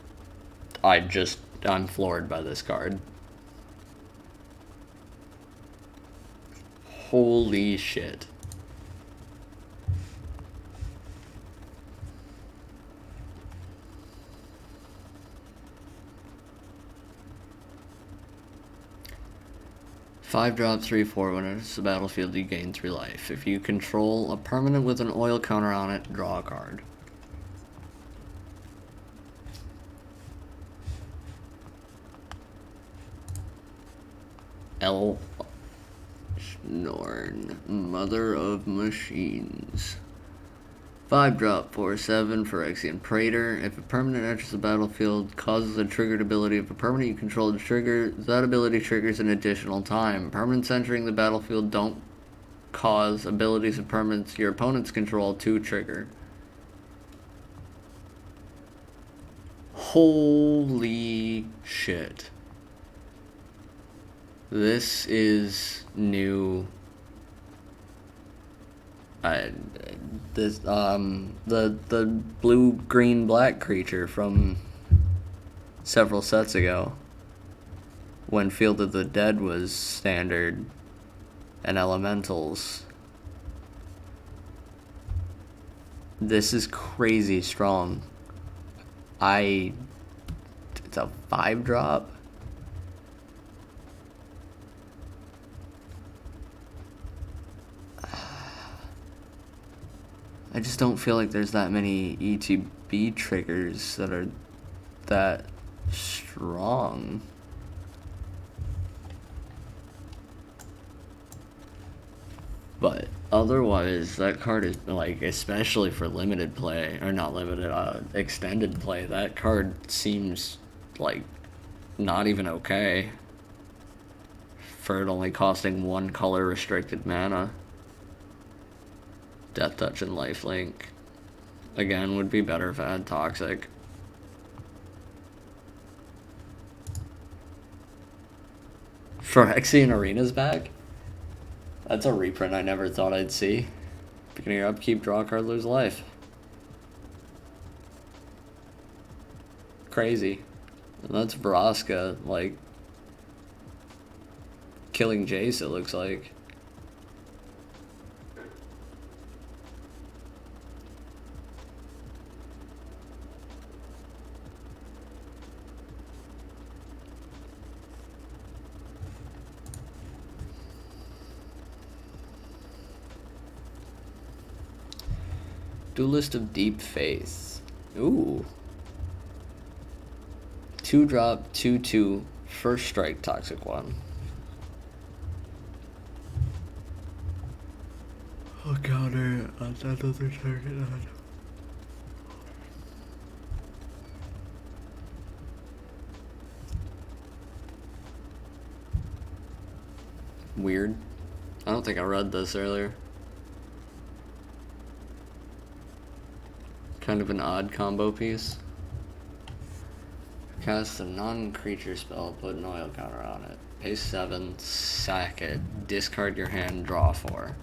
floored by this card. Holy shit. 5 drop, 3/4. When it enters the battlefield, you gain 3 life. If you control a permanent with an oil counter on it, draw a card. El Norn, Mother of Machines. 5 drop, 4/7 Phyrexian Praetor. If a permanent enters the battlefield, causes a triggered ability of a permanent you control to trigger, that ability triggers an additional time. Permanents entering the battlefield don't cause abilities of permanents your opponents control to trigger. Holy shit. This is new. The blue green black creature from several sets ago, when Field of the Dead was standard and elementals. This is crazy strong. It's a 5 drop. I just don't feel like there's that many ETB triggers that are that strong. But otherwise, that card is, like, especially for limited play, or not limited, extended play, that card seems like not even okay for it only costing 1 color restricted mana. Death Touch and Lifelink. Again, would be better if it had Toxic. Phyrexian Arena's back? That's a reprint I never thought I'd see. Beginning your upkeep, draw a card, lose life. Crazy. And that's Vraska, like, killing Jace, it looks like. Duelist of Deep Faith. Ooh. 2 drop, 2/2, first strike, Toxic 1. Oh, counter on another target on. Weird. I don't think I read this earlier. Kind of an odd combo piece. Cast a non-creature spell, put an oil counter on it. Pay 7, sack it, discard your hand, draw 4.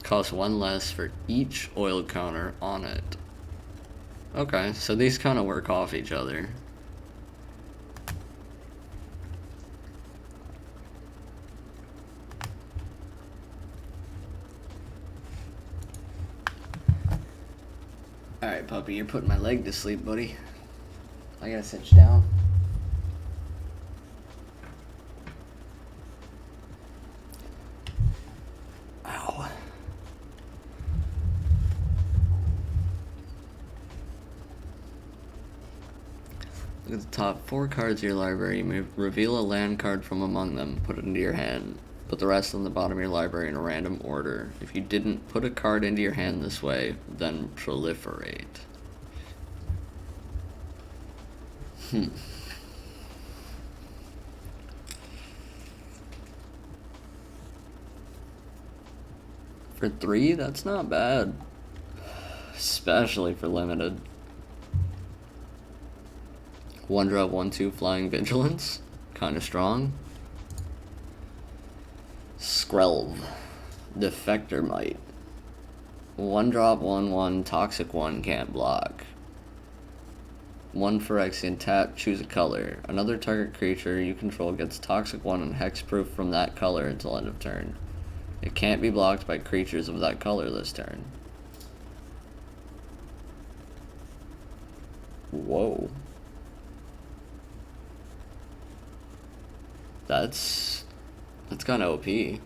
Cost 1 less for each oil counter on it. Okay, so these kind of work off each other. Alright, puppy, you're putting my leg to sleep, buddy. I gotta sit you down. Ow. Look at the top 4 cards of your library. You may reveal a land card from among them. Put it into your hand. Put the rest on the bottom of your library in a random order. If you didn't put a card into your hand this way, then proliferate. For 3, that's not bad. Especially for limited. 1 drop, 1/2 Flying Vigilance. Kinda strong. Skrelv. Defector Might. 1 drop, 1/1 Toxic 1, can't block. 1 Phyrexian tap, choose a color. Another target creature you control gets Toxic 1 and Hexproof from that color until end of turn. It can't be blocked by creatures of that color this turn. Whoa. That's kind of OP.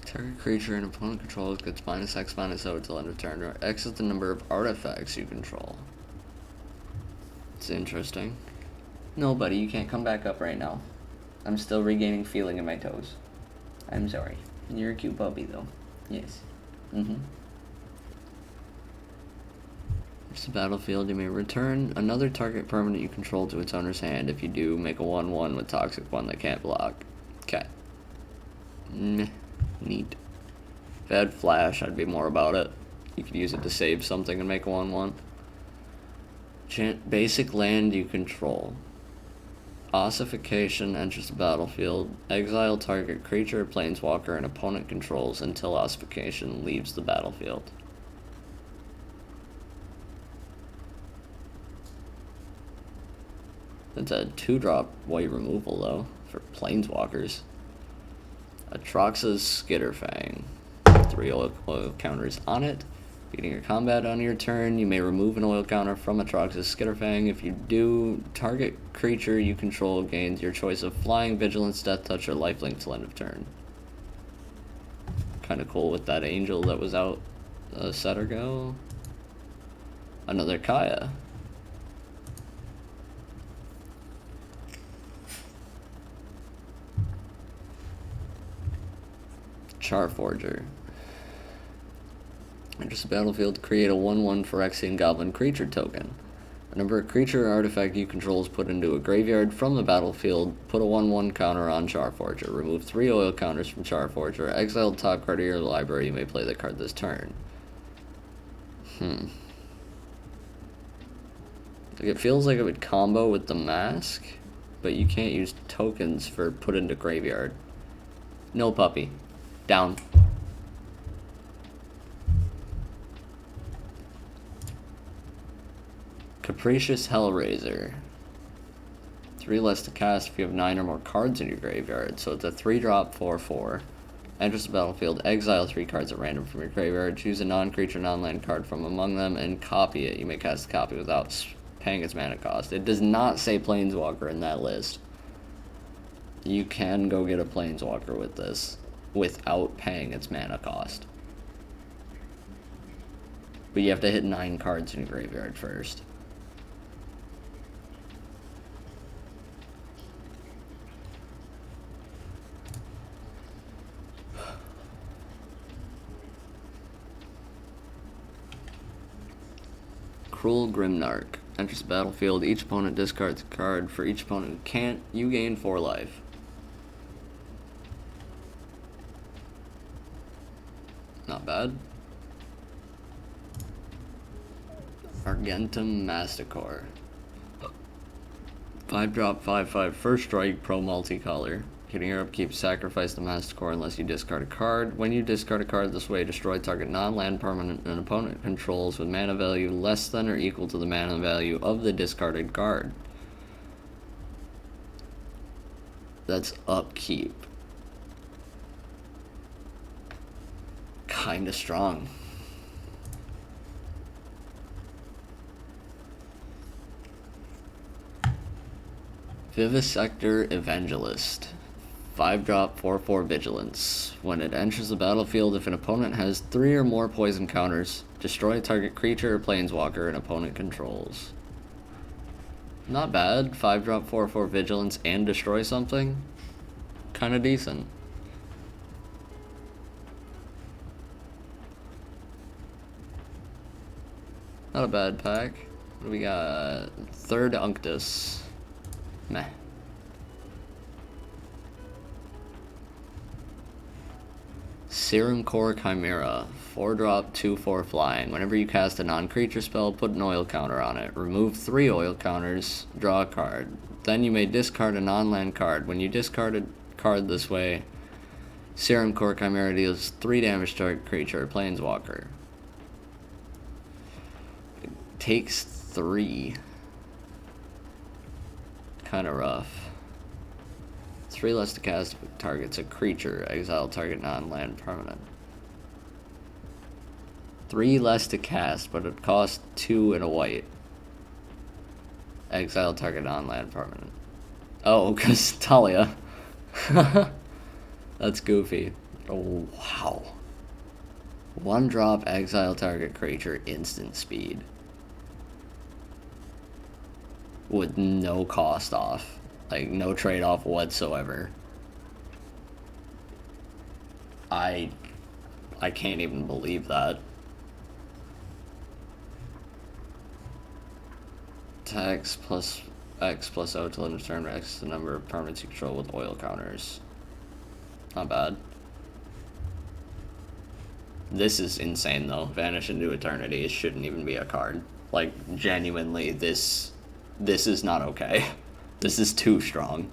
Target creature and opponent controls gets -X/-0 till end of turn, or X is the number of artifacts you control. It's interesting. No, buddy, you can't come back up right now. I'm still regaining feeling in my toes. I'm sorry. You're a cute puppy, though. Yes. It's the battlefield. You may return another target permanent you control to its owner's hand. If you do, make a 1/1 with Toxic one that can't block. Okay. Neat. If I had Flash, I'd be more about it. You could use it to save something and make a 1/1. Basic land you control. Ossification enters the battlefield. Exile target creature or planeswalker and opponent controls until ossification leaves the battlefield. It's a 2-drop white removal, though, for planeswalkers. Atraxa's Skitterfang. 3 oil counters on it. Beating your combat on your turn, you may remove an oil counter from Atraxa's Skitterfang. If you do, target creature you control gains your choice of Flying, Vigilance, Death Touch, or Lifelink till end of turn. Kind of cool with that angel that was out a set ago. Another Kaya. Charforger. Enters the battlefield, create a 1/1 Phyrexian Goblin creature token. Whenever a creature or artifact you control is put into a graveyard from the battlefield, put a 1/1 counter on Charforger. Remove 3 oil counters from Charforger. Exile the top card of your library. You may play the card this turn. It feels like it would combo with the mask, but you can't use tokens for put into graveyard. No, puppy. Down. Capricious Hellraiser. 3 less to cast if you have 9 or more cards in your graveyard. So it's a 3-drop 4/4. Enters the battlefield, exile 3 cards at random from your graveyard, choose a non-creature, non-land card from among them, and copy it. You may cast a copy without paying its mana cost. It does not say Planeswalker in that list. You can go get a Planeswalker with this without paying its mana cost. But you have to hit 9 cards in your graveyard first. Cruel Grimnark. Enters the battlefield. Each opponent discards a card. For each opponent who can't, you gain 4 life. Not bad. Argentum Masticore. 5-drop 5/5 first strike pro multicolor. Hitting your upkeep, sacrifice the Masticore unless you discard a card. When you discard a card this way, destroy target non-land permanent an opponent controls with mana value less than or equal to the mana value of the discarded card. That's upkeep. Kinda strong. Vivisector Evangelist. 5-drop 4/4 Vigilance. When it enters the battlefield, if an opponent has 3 or more poison counters, destroy a target creature or planeswalker an opponent controls. Not bad. 5-drop 4/4 Vigilance and destroy something. Kinda decent. Not a bad pack. What do we got? Third Unctus. Meh. Serum Core Chimera. 4-drop, 2/4 flying. Whenever you cast a non-creature spell, put an oil counter on it. Remove 3 oil counters, draw a card. Then you may discard a non-land card. When you discard a card this way, Serum Core Chimera deals 3 damage to a creature or planeswalker. It takes 3. Kinda rough. 3 less to cast if it targets a creature. Exile target non-land permanent. 3 less to cast, but it costs 2 and a white. Exile target non-land permanent. Oh, because Talia. That's goofy. Oh, wow. 1-drop, exile target creature, instant speed. With no cost off. Like, no trade-off whatsoever. I can't even believe that. Tax plus X plus O till end of turn X the number of permanents you control with oil counters. Not bad. This is insane though. Vanish into Eternity. It shouldn't even be a card. Like, genuinely, this is not okay. This is too strong.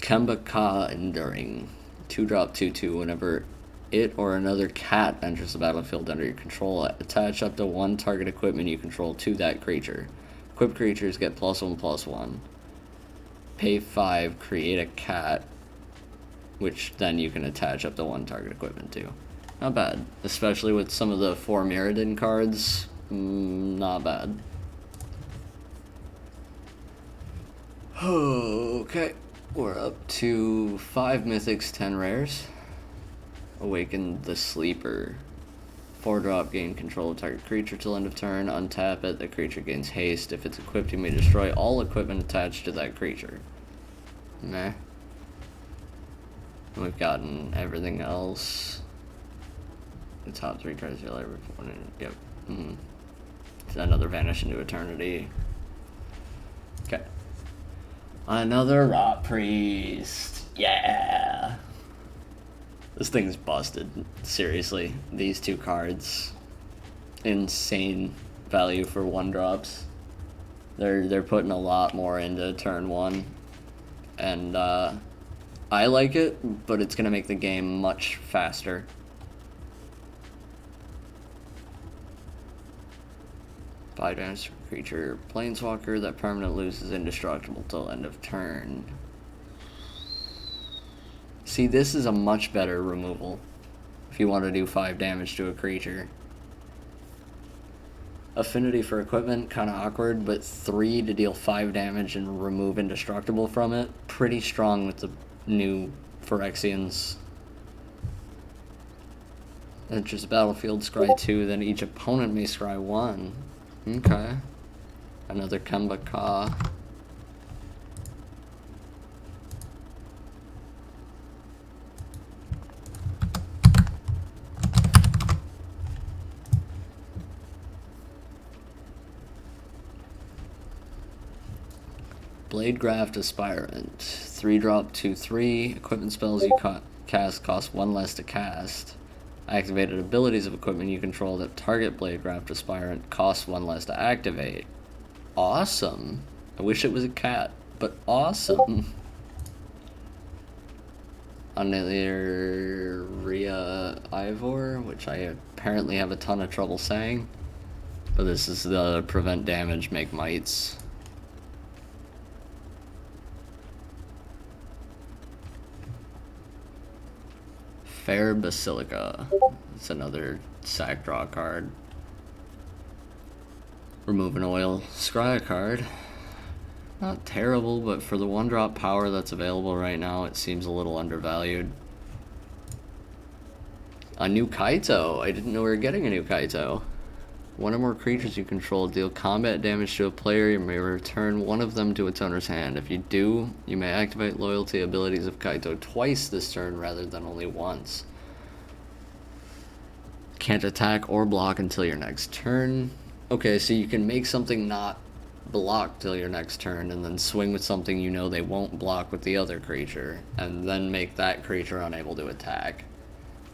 Kemba Ka Enduring. 2-drop, 2/2. Whenever it or another cat enters the battlefield under your control, attach up to 1 target equipment you control to that creature. Equipped creatures get +1/+1. Pay 5, create a cat, which then you can attach up to 1 target equipment to. Not bad. Especially with some of the 4 Mirrodin cards. Not bad. Okay. We're up to 5 mythics, 10 rares. Awaken the Sleeper. 4-drop, gain control of target creature till end of turn. Untap it, the creature gains haste. If it's equipped, you may destroy all equipment attached to that creature. Meh. We've gotten everything else. The top 3 cards you'll ever put in. Yep. It's another Vanish into Eternity. Okay. Another Rot Priest. Yeah. This thing's busted. Seriously. These 2 cards. Insane value for 1-drops. They're putting a lot more into turn 1. And I like it, but it's gonna make the game much faster. Five damage to a creature. Planeswalker, that permanent loses indestructible till end of turn. See, this is a much better removal if you want to do 5 damage to a creature. Affinity for equipment, kind of awkward, but 3 to deal 5 damage and remove indestructible from it. Pretty strong with the new Phyrexians. Enters the battlefield, scry 2, then each opponent may scry 1. Okay. Another Kemba Ka. Bladegraft Aspirant. 3-drop, 2/3. Equipment spells you cast cost 1 less to cast. Activated abilities of equipment you control that target Bladegraft Aspirant cost 1 less to activate. Awesome. I wish it was a cat, but awesome. Anilia Ivor, which I apparently have a ton of trouble saying. But this is the prevent damage, make mites. Fair Basilica. It's another sack draw card. Remove an oil. Scry a card. Not terrible, but for the 1-drop power that's available right now, it seems a little undervalued. A new Kaito. I didn't know we were getting a new Kaito. 1 or more creatures you control deal combat damage to a player. You may return 1 of them to its owner's hand. If you do, you may activate loyalty abilities of Kaito twice this turn rather than only once. Can't attack or block until your next turn. Okay, so you can make something not block till your next turn, and then swing with something you know they won't block with the other creature, and then make that creature unable to attack.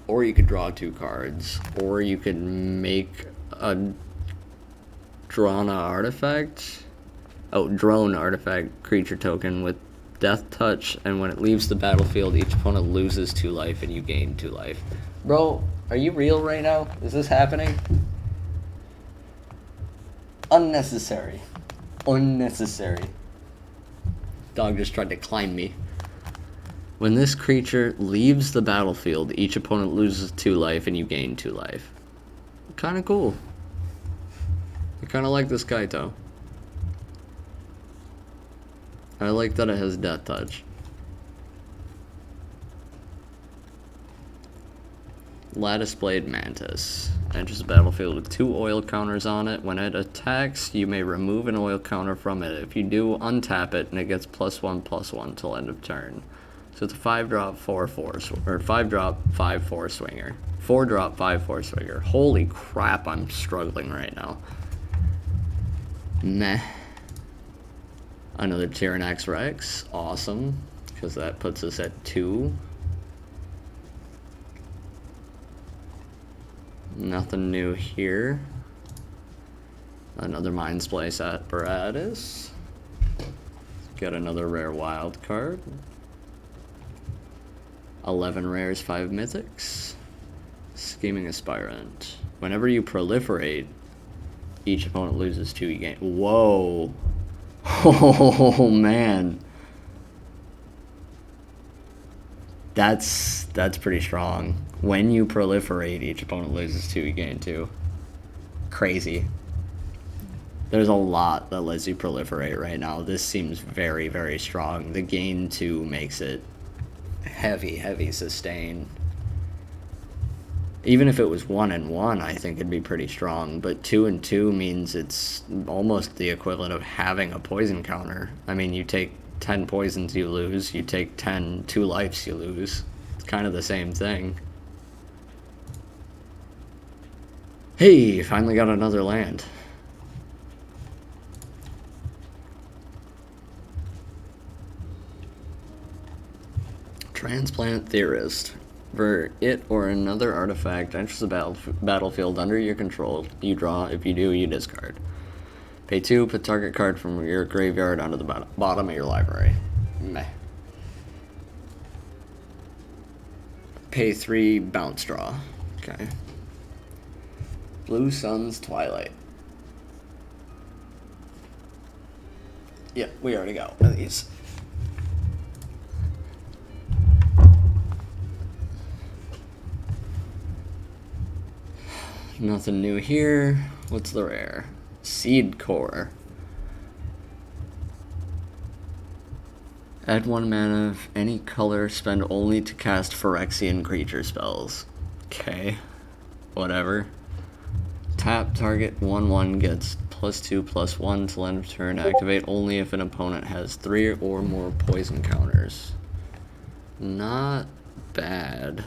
Or you could draw 2 cards, or you could make a drone artifact creature token with Death Touch, and when it leaves the battlefield, each opponent loses 2 life and you gain 2 life. Bro, are you real right now? Is this happening? Unnecessary. Unnecessary. Dog just tried to climb me. When this creature leaves the battlefield, each opponent loses 2 life and you gain 2 life. Kinda cool. I kinda like this Kaito. I like that it has Death Touch. Lattice Blade Mantis. Enters the battlefield with 2 oil counters on it. When it attacks, you may remove an oil counter from it. If you do, untap it, and it gets +1/+1 till end of turn. So it's a 5-drop, 4/4, or 5-drop, 5/4 swinger. 4-drop, 5/4 swinger. Holy crap, I'm struggling right now. Meh. Another Tyrannax Rex. Awesome. Because that puts us at 2. Nothing new here. Another Mind Splice Apparatus. Got another rare wild card. 11 rares, 5 mythics. Scheming Aspirant. Whenever you proliferate, each opponent loses 2, you gain. Whoa. Oh man. That's pretty strong. When you proliferate, each opponent loses 2, you gain 2. Crazy. There's a lot that lets you proliferate right now. This seems very, very strong. The gain 2 makes it heavy sustain. Even if it was 1 and 1, I think it'd be pretty strong. But 2 and 2 means it's almost the equivalent of having a poison counter. I mean, you take 10 poisons, you lose. You take 10 2 lives, you lose. It's kind of the same thing. Hey, finally got another land. Transplant Theorist. For it or another artifact enters the battlefield under your control, you draw. If you do, you discard. Pay 2, put target card from your graveyard onto the bottom of your library. Meh. Pay 3, bounce draw. Okay. Blue Sun's Twilight. Yep, we already got one of these. Nothing new here. What's the rare? Seed Core. Add 1 mana of any color, spend only to cast Phyrexian creature spells. Okay. Whatever. Tap target 1/1 gets +2/+1 till end of turn. Activate only if an opponent has 3 or more poison counters. Not bad.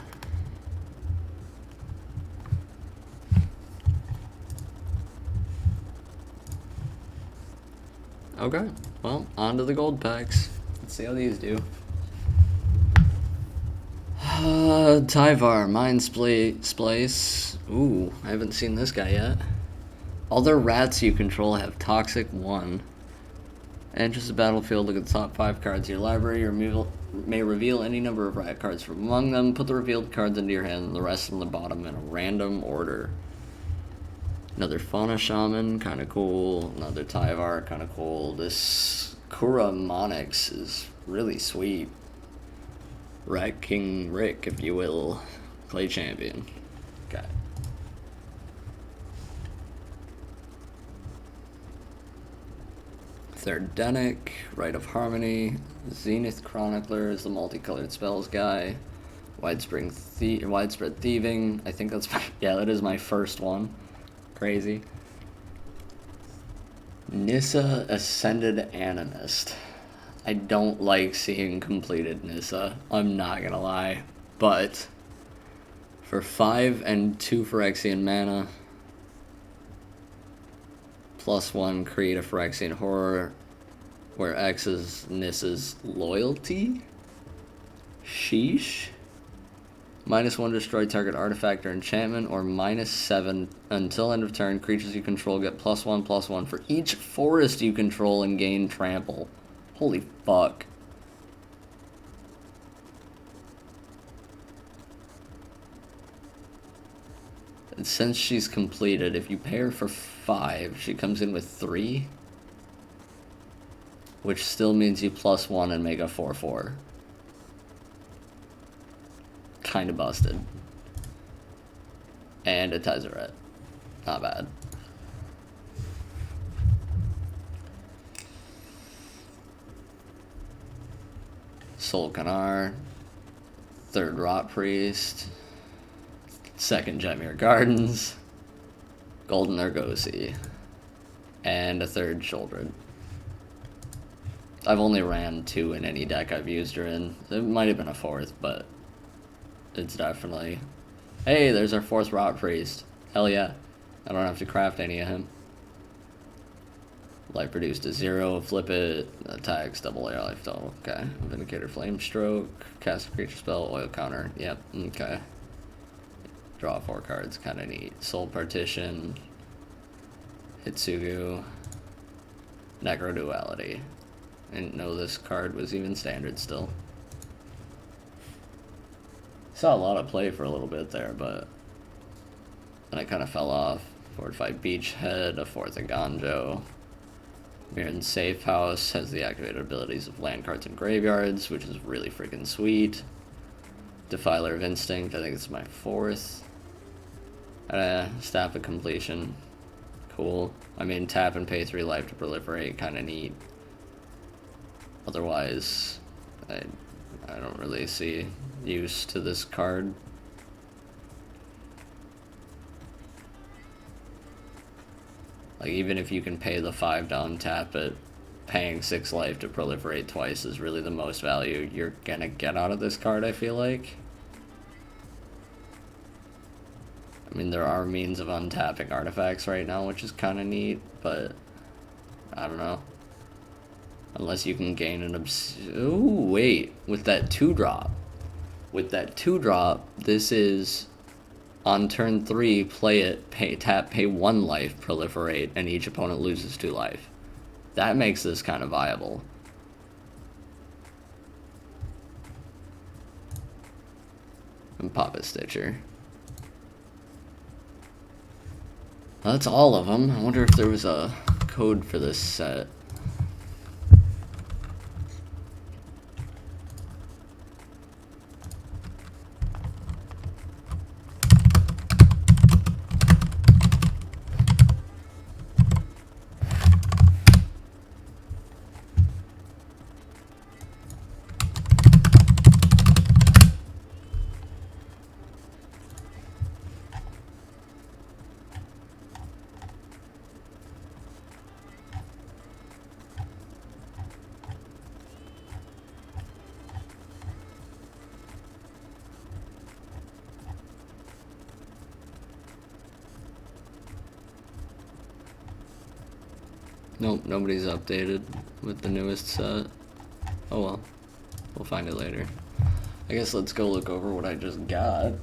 Okay, well, on to the gold packs. Let's see how these do. Tyvar, Mind Splice. Ooh, I haven't seen this guy yet. Other rats you control have Toxic 1. Enters the battlefield, look at the top 5 cards of your library, or may reveal any number of rat cards from among them. Put the revealed cards into your hand and the rest on the bottom in a random order. Another Fauna Shaman, kind of cool. Another Tyvar, kind of cool. This Kura Monix is really sweet. Rat King Rick, if you will. Clay Champion. Okay. Therdenic, Rite of Harmony. Zenith Chronicler is the multicolored spells guy. Widespread Thieving. I think that's yeah, that is my first one. Crazy. Nissa Ascended Animist. I don't like seeing completed Nissa, I'm not gonna lie. But for 5 and 2 Phyrexian mana, +1, create a Phyrexian horror, where X is Nissa's loyalty. Sheesh. -1, destroy target artifact or enchantment, or -7 until end of turn. Creatures you control get +1/+1 for each forest you control and gain trample. Holy fuck. And since she's completed, if you pay her for 5, she comes in with 3, which still means you +1 and make a 4/4. Kinda busted. And a Tezzeret. Not bad. Solkanar. 3rd Rot Priest. 2nd Jetmir Gardens. Golden Argosy. And a 3rd Sheoldred. I've only ran 2 in any deck I've used her in. It might have been a 4th, but it's definitely... Hey, there's our 4th Rot Priest. Hell yeah. I don't have to craft any of him. Life reduced to 0, flip it, attacks, double air life total. Okay. Vindicator Flame Stroke, cast a creature spell, oil counter. Yep, okay. Draw 4 cards, kinda neat. Soul Partition, Hitsugu, Necroduality. I didn't know this card was even standard still. Saw a lot of play for a little bit there, but then I kind of fell off. Fortified Beachhead, a 4th Aganjo. Mirren's Safe House has the activated abilities of land cards and graveyards, which is really freaking sweet. Defiler of Instinct, I think it's my 4th. Staff of Completion, cool. I mean, tap and pay 3 life to proliferate, kind of neat. Otherwise, I don't really see use to this card. Like, even if you can pay the 5 to untap it, paying 6 life to proliferate twice is really the most value you're gonna get out of this card, I feel like. I mean, there are means of untapping artifacts right now, which is kind of neat, but I don't know. Unless you can gain an ooh, wait, with that 2-drop. With that 2-drop, this is on turn 3, play it, tap, pay 1 life, proliferate, and each opponent loses 2 life. That makes this kind of viable. And Papa Stitcher. Well, that's all of them. I wonder if there was a code for this set. Nope, nobody's updated with the newest set. Oh well, we'll find it later. I guess let's go look over what I just got.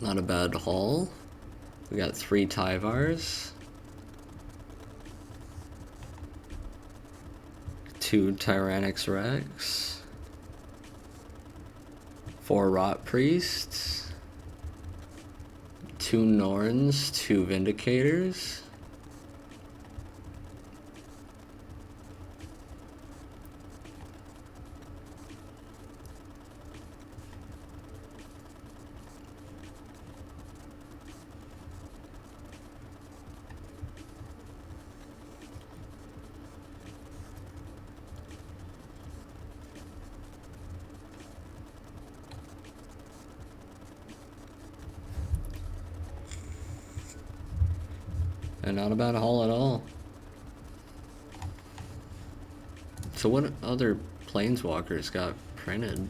Not a bad haul. We got 3 Tyvars, 2 Tyrannix Rex, 4 Rot Priests, 2 Norns, 2 Vindicators, And not a bad haul at all. So what other planeswalkers got printed?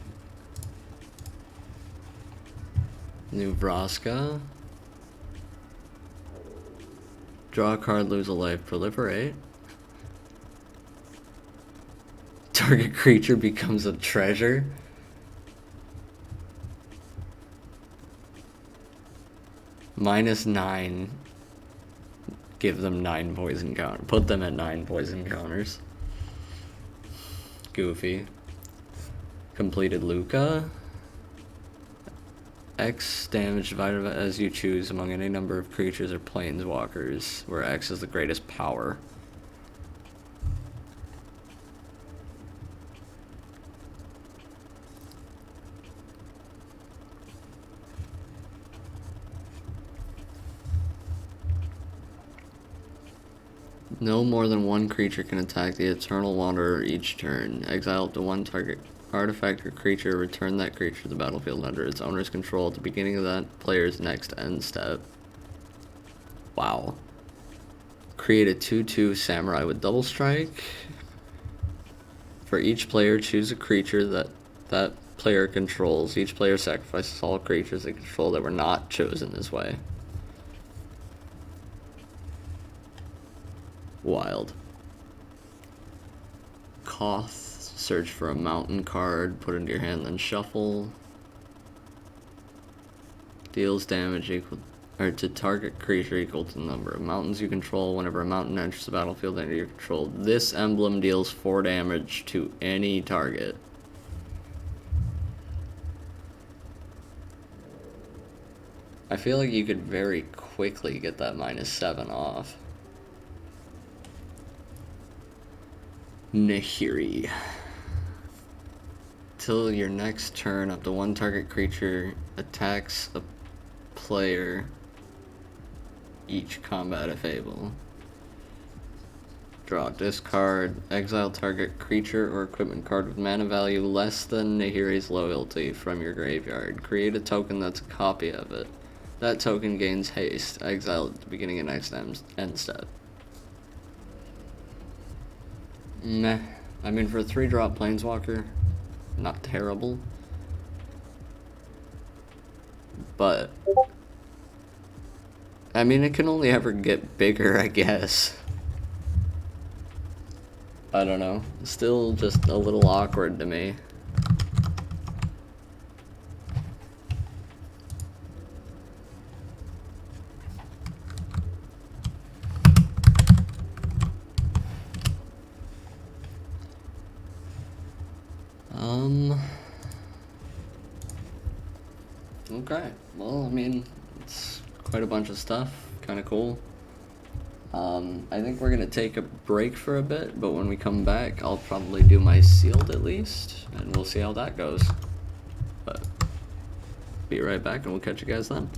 New Vraska. Draw a card, lose a life, proliferate. Target creature becomes a treasure. -9. Give them 9 poison counter. Put them at 9 poison counters. Goofy. Completed Luca. X damage divided as you choose among any number of creatures or planeswalkers, where X is the greatest power. No more than one creature can attack the Eternal Wanderer each turn. Exile up to one target artifact or creature, return that creature to the battlefield under its owner's control at the beginning of that player's next end step. Wow. Create a 2/2 samurai with double strike. For each player, choose a creature that player controls. Each player sacrifices all creatures they control that were not chosen this way. Wild. Koth. Search for a mountain card, put it into your hand, then shuffle. Deals damage equal to target creature equal to the number of mountains you control. Whenever a mountain enters the battlefield under your control, this emblem deals 4 damage to any target. I feel like you could very quickly get that -7 off. Nahiri. Till your next turn, up to one target creature attacks a player, each combat if able. Draw, discard, exile target creature or equipment card with mana value less than Nahiri's loyalty from your graveyard. Create a token that's a copy of it. That token gains haste. Exile at the beginning of next end step. Meh. I mean, for a 3-drop planeswalker, not terrible. But I mean, it can only ever get bigger, I guess. I don't know. Still just a little awkward to me. Okay, well, I mean, it's quite a bunch of stuff, kind of cool. I think we're gonna take a break for a bit, but when we come back, I'll probably do my sealed at least, and we'll see how that goes. But be right back, and we'll catch you guys then.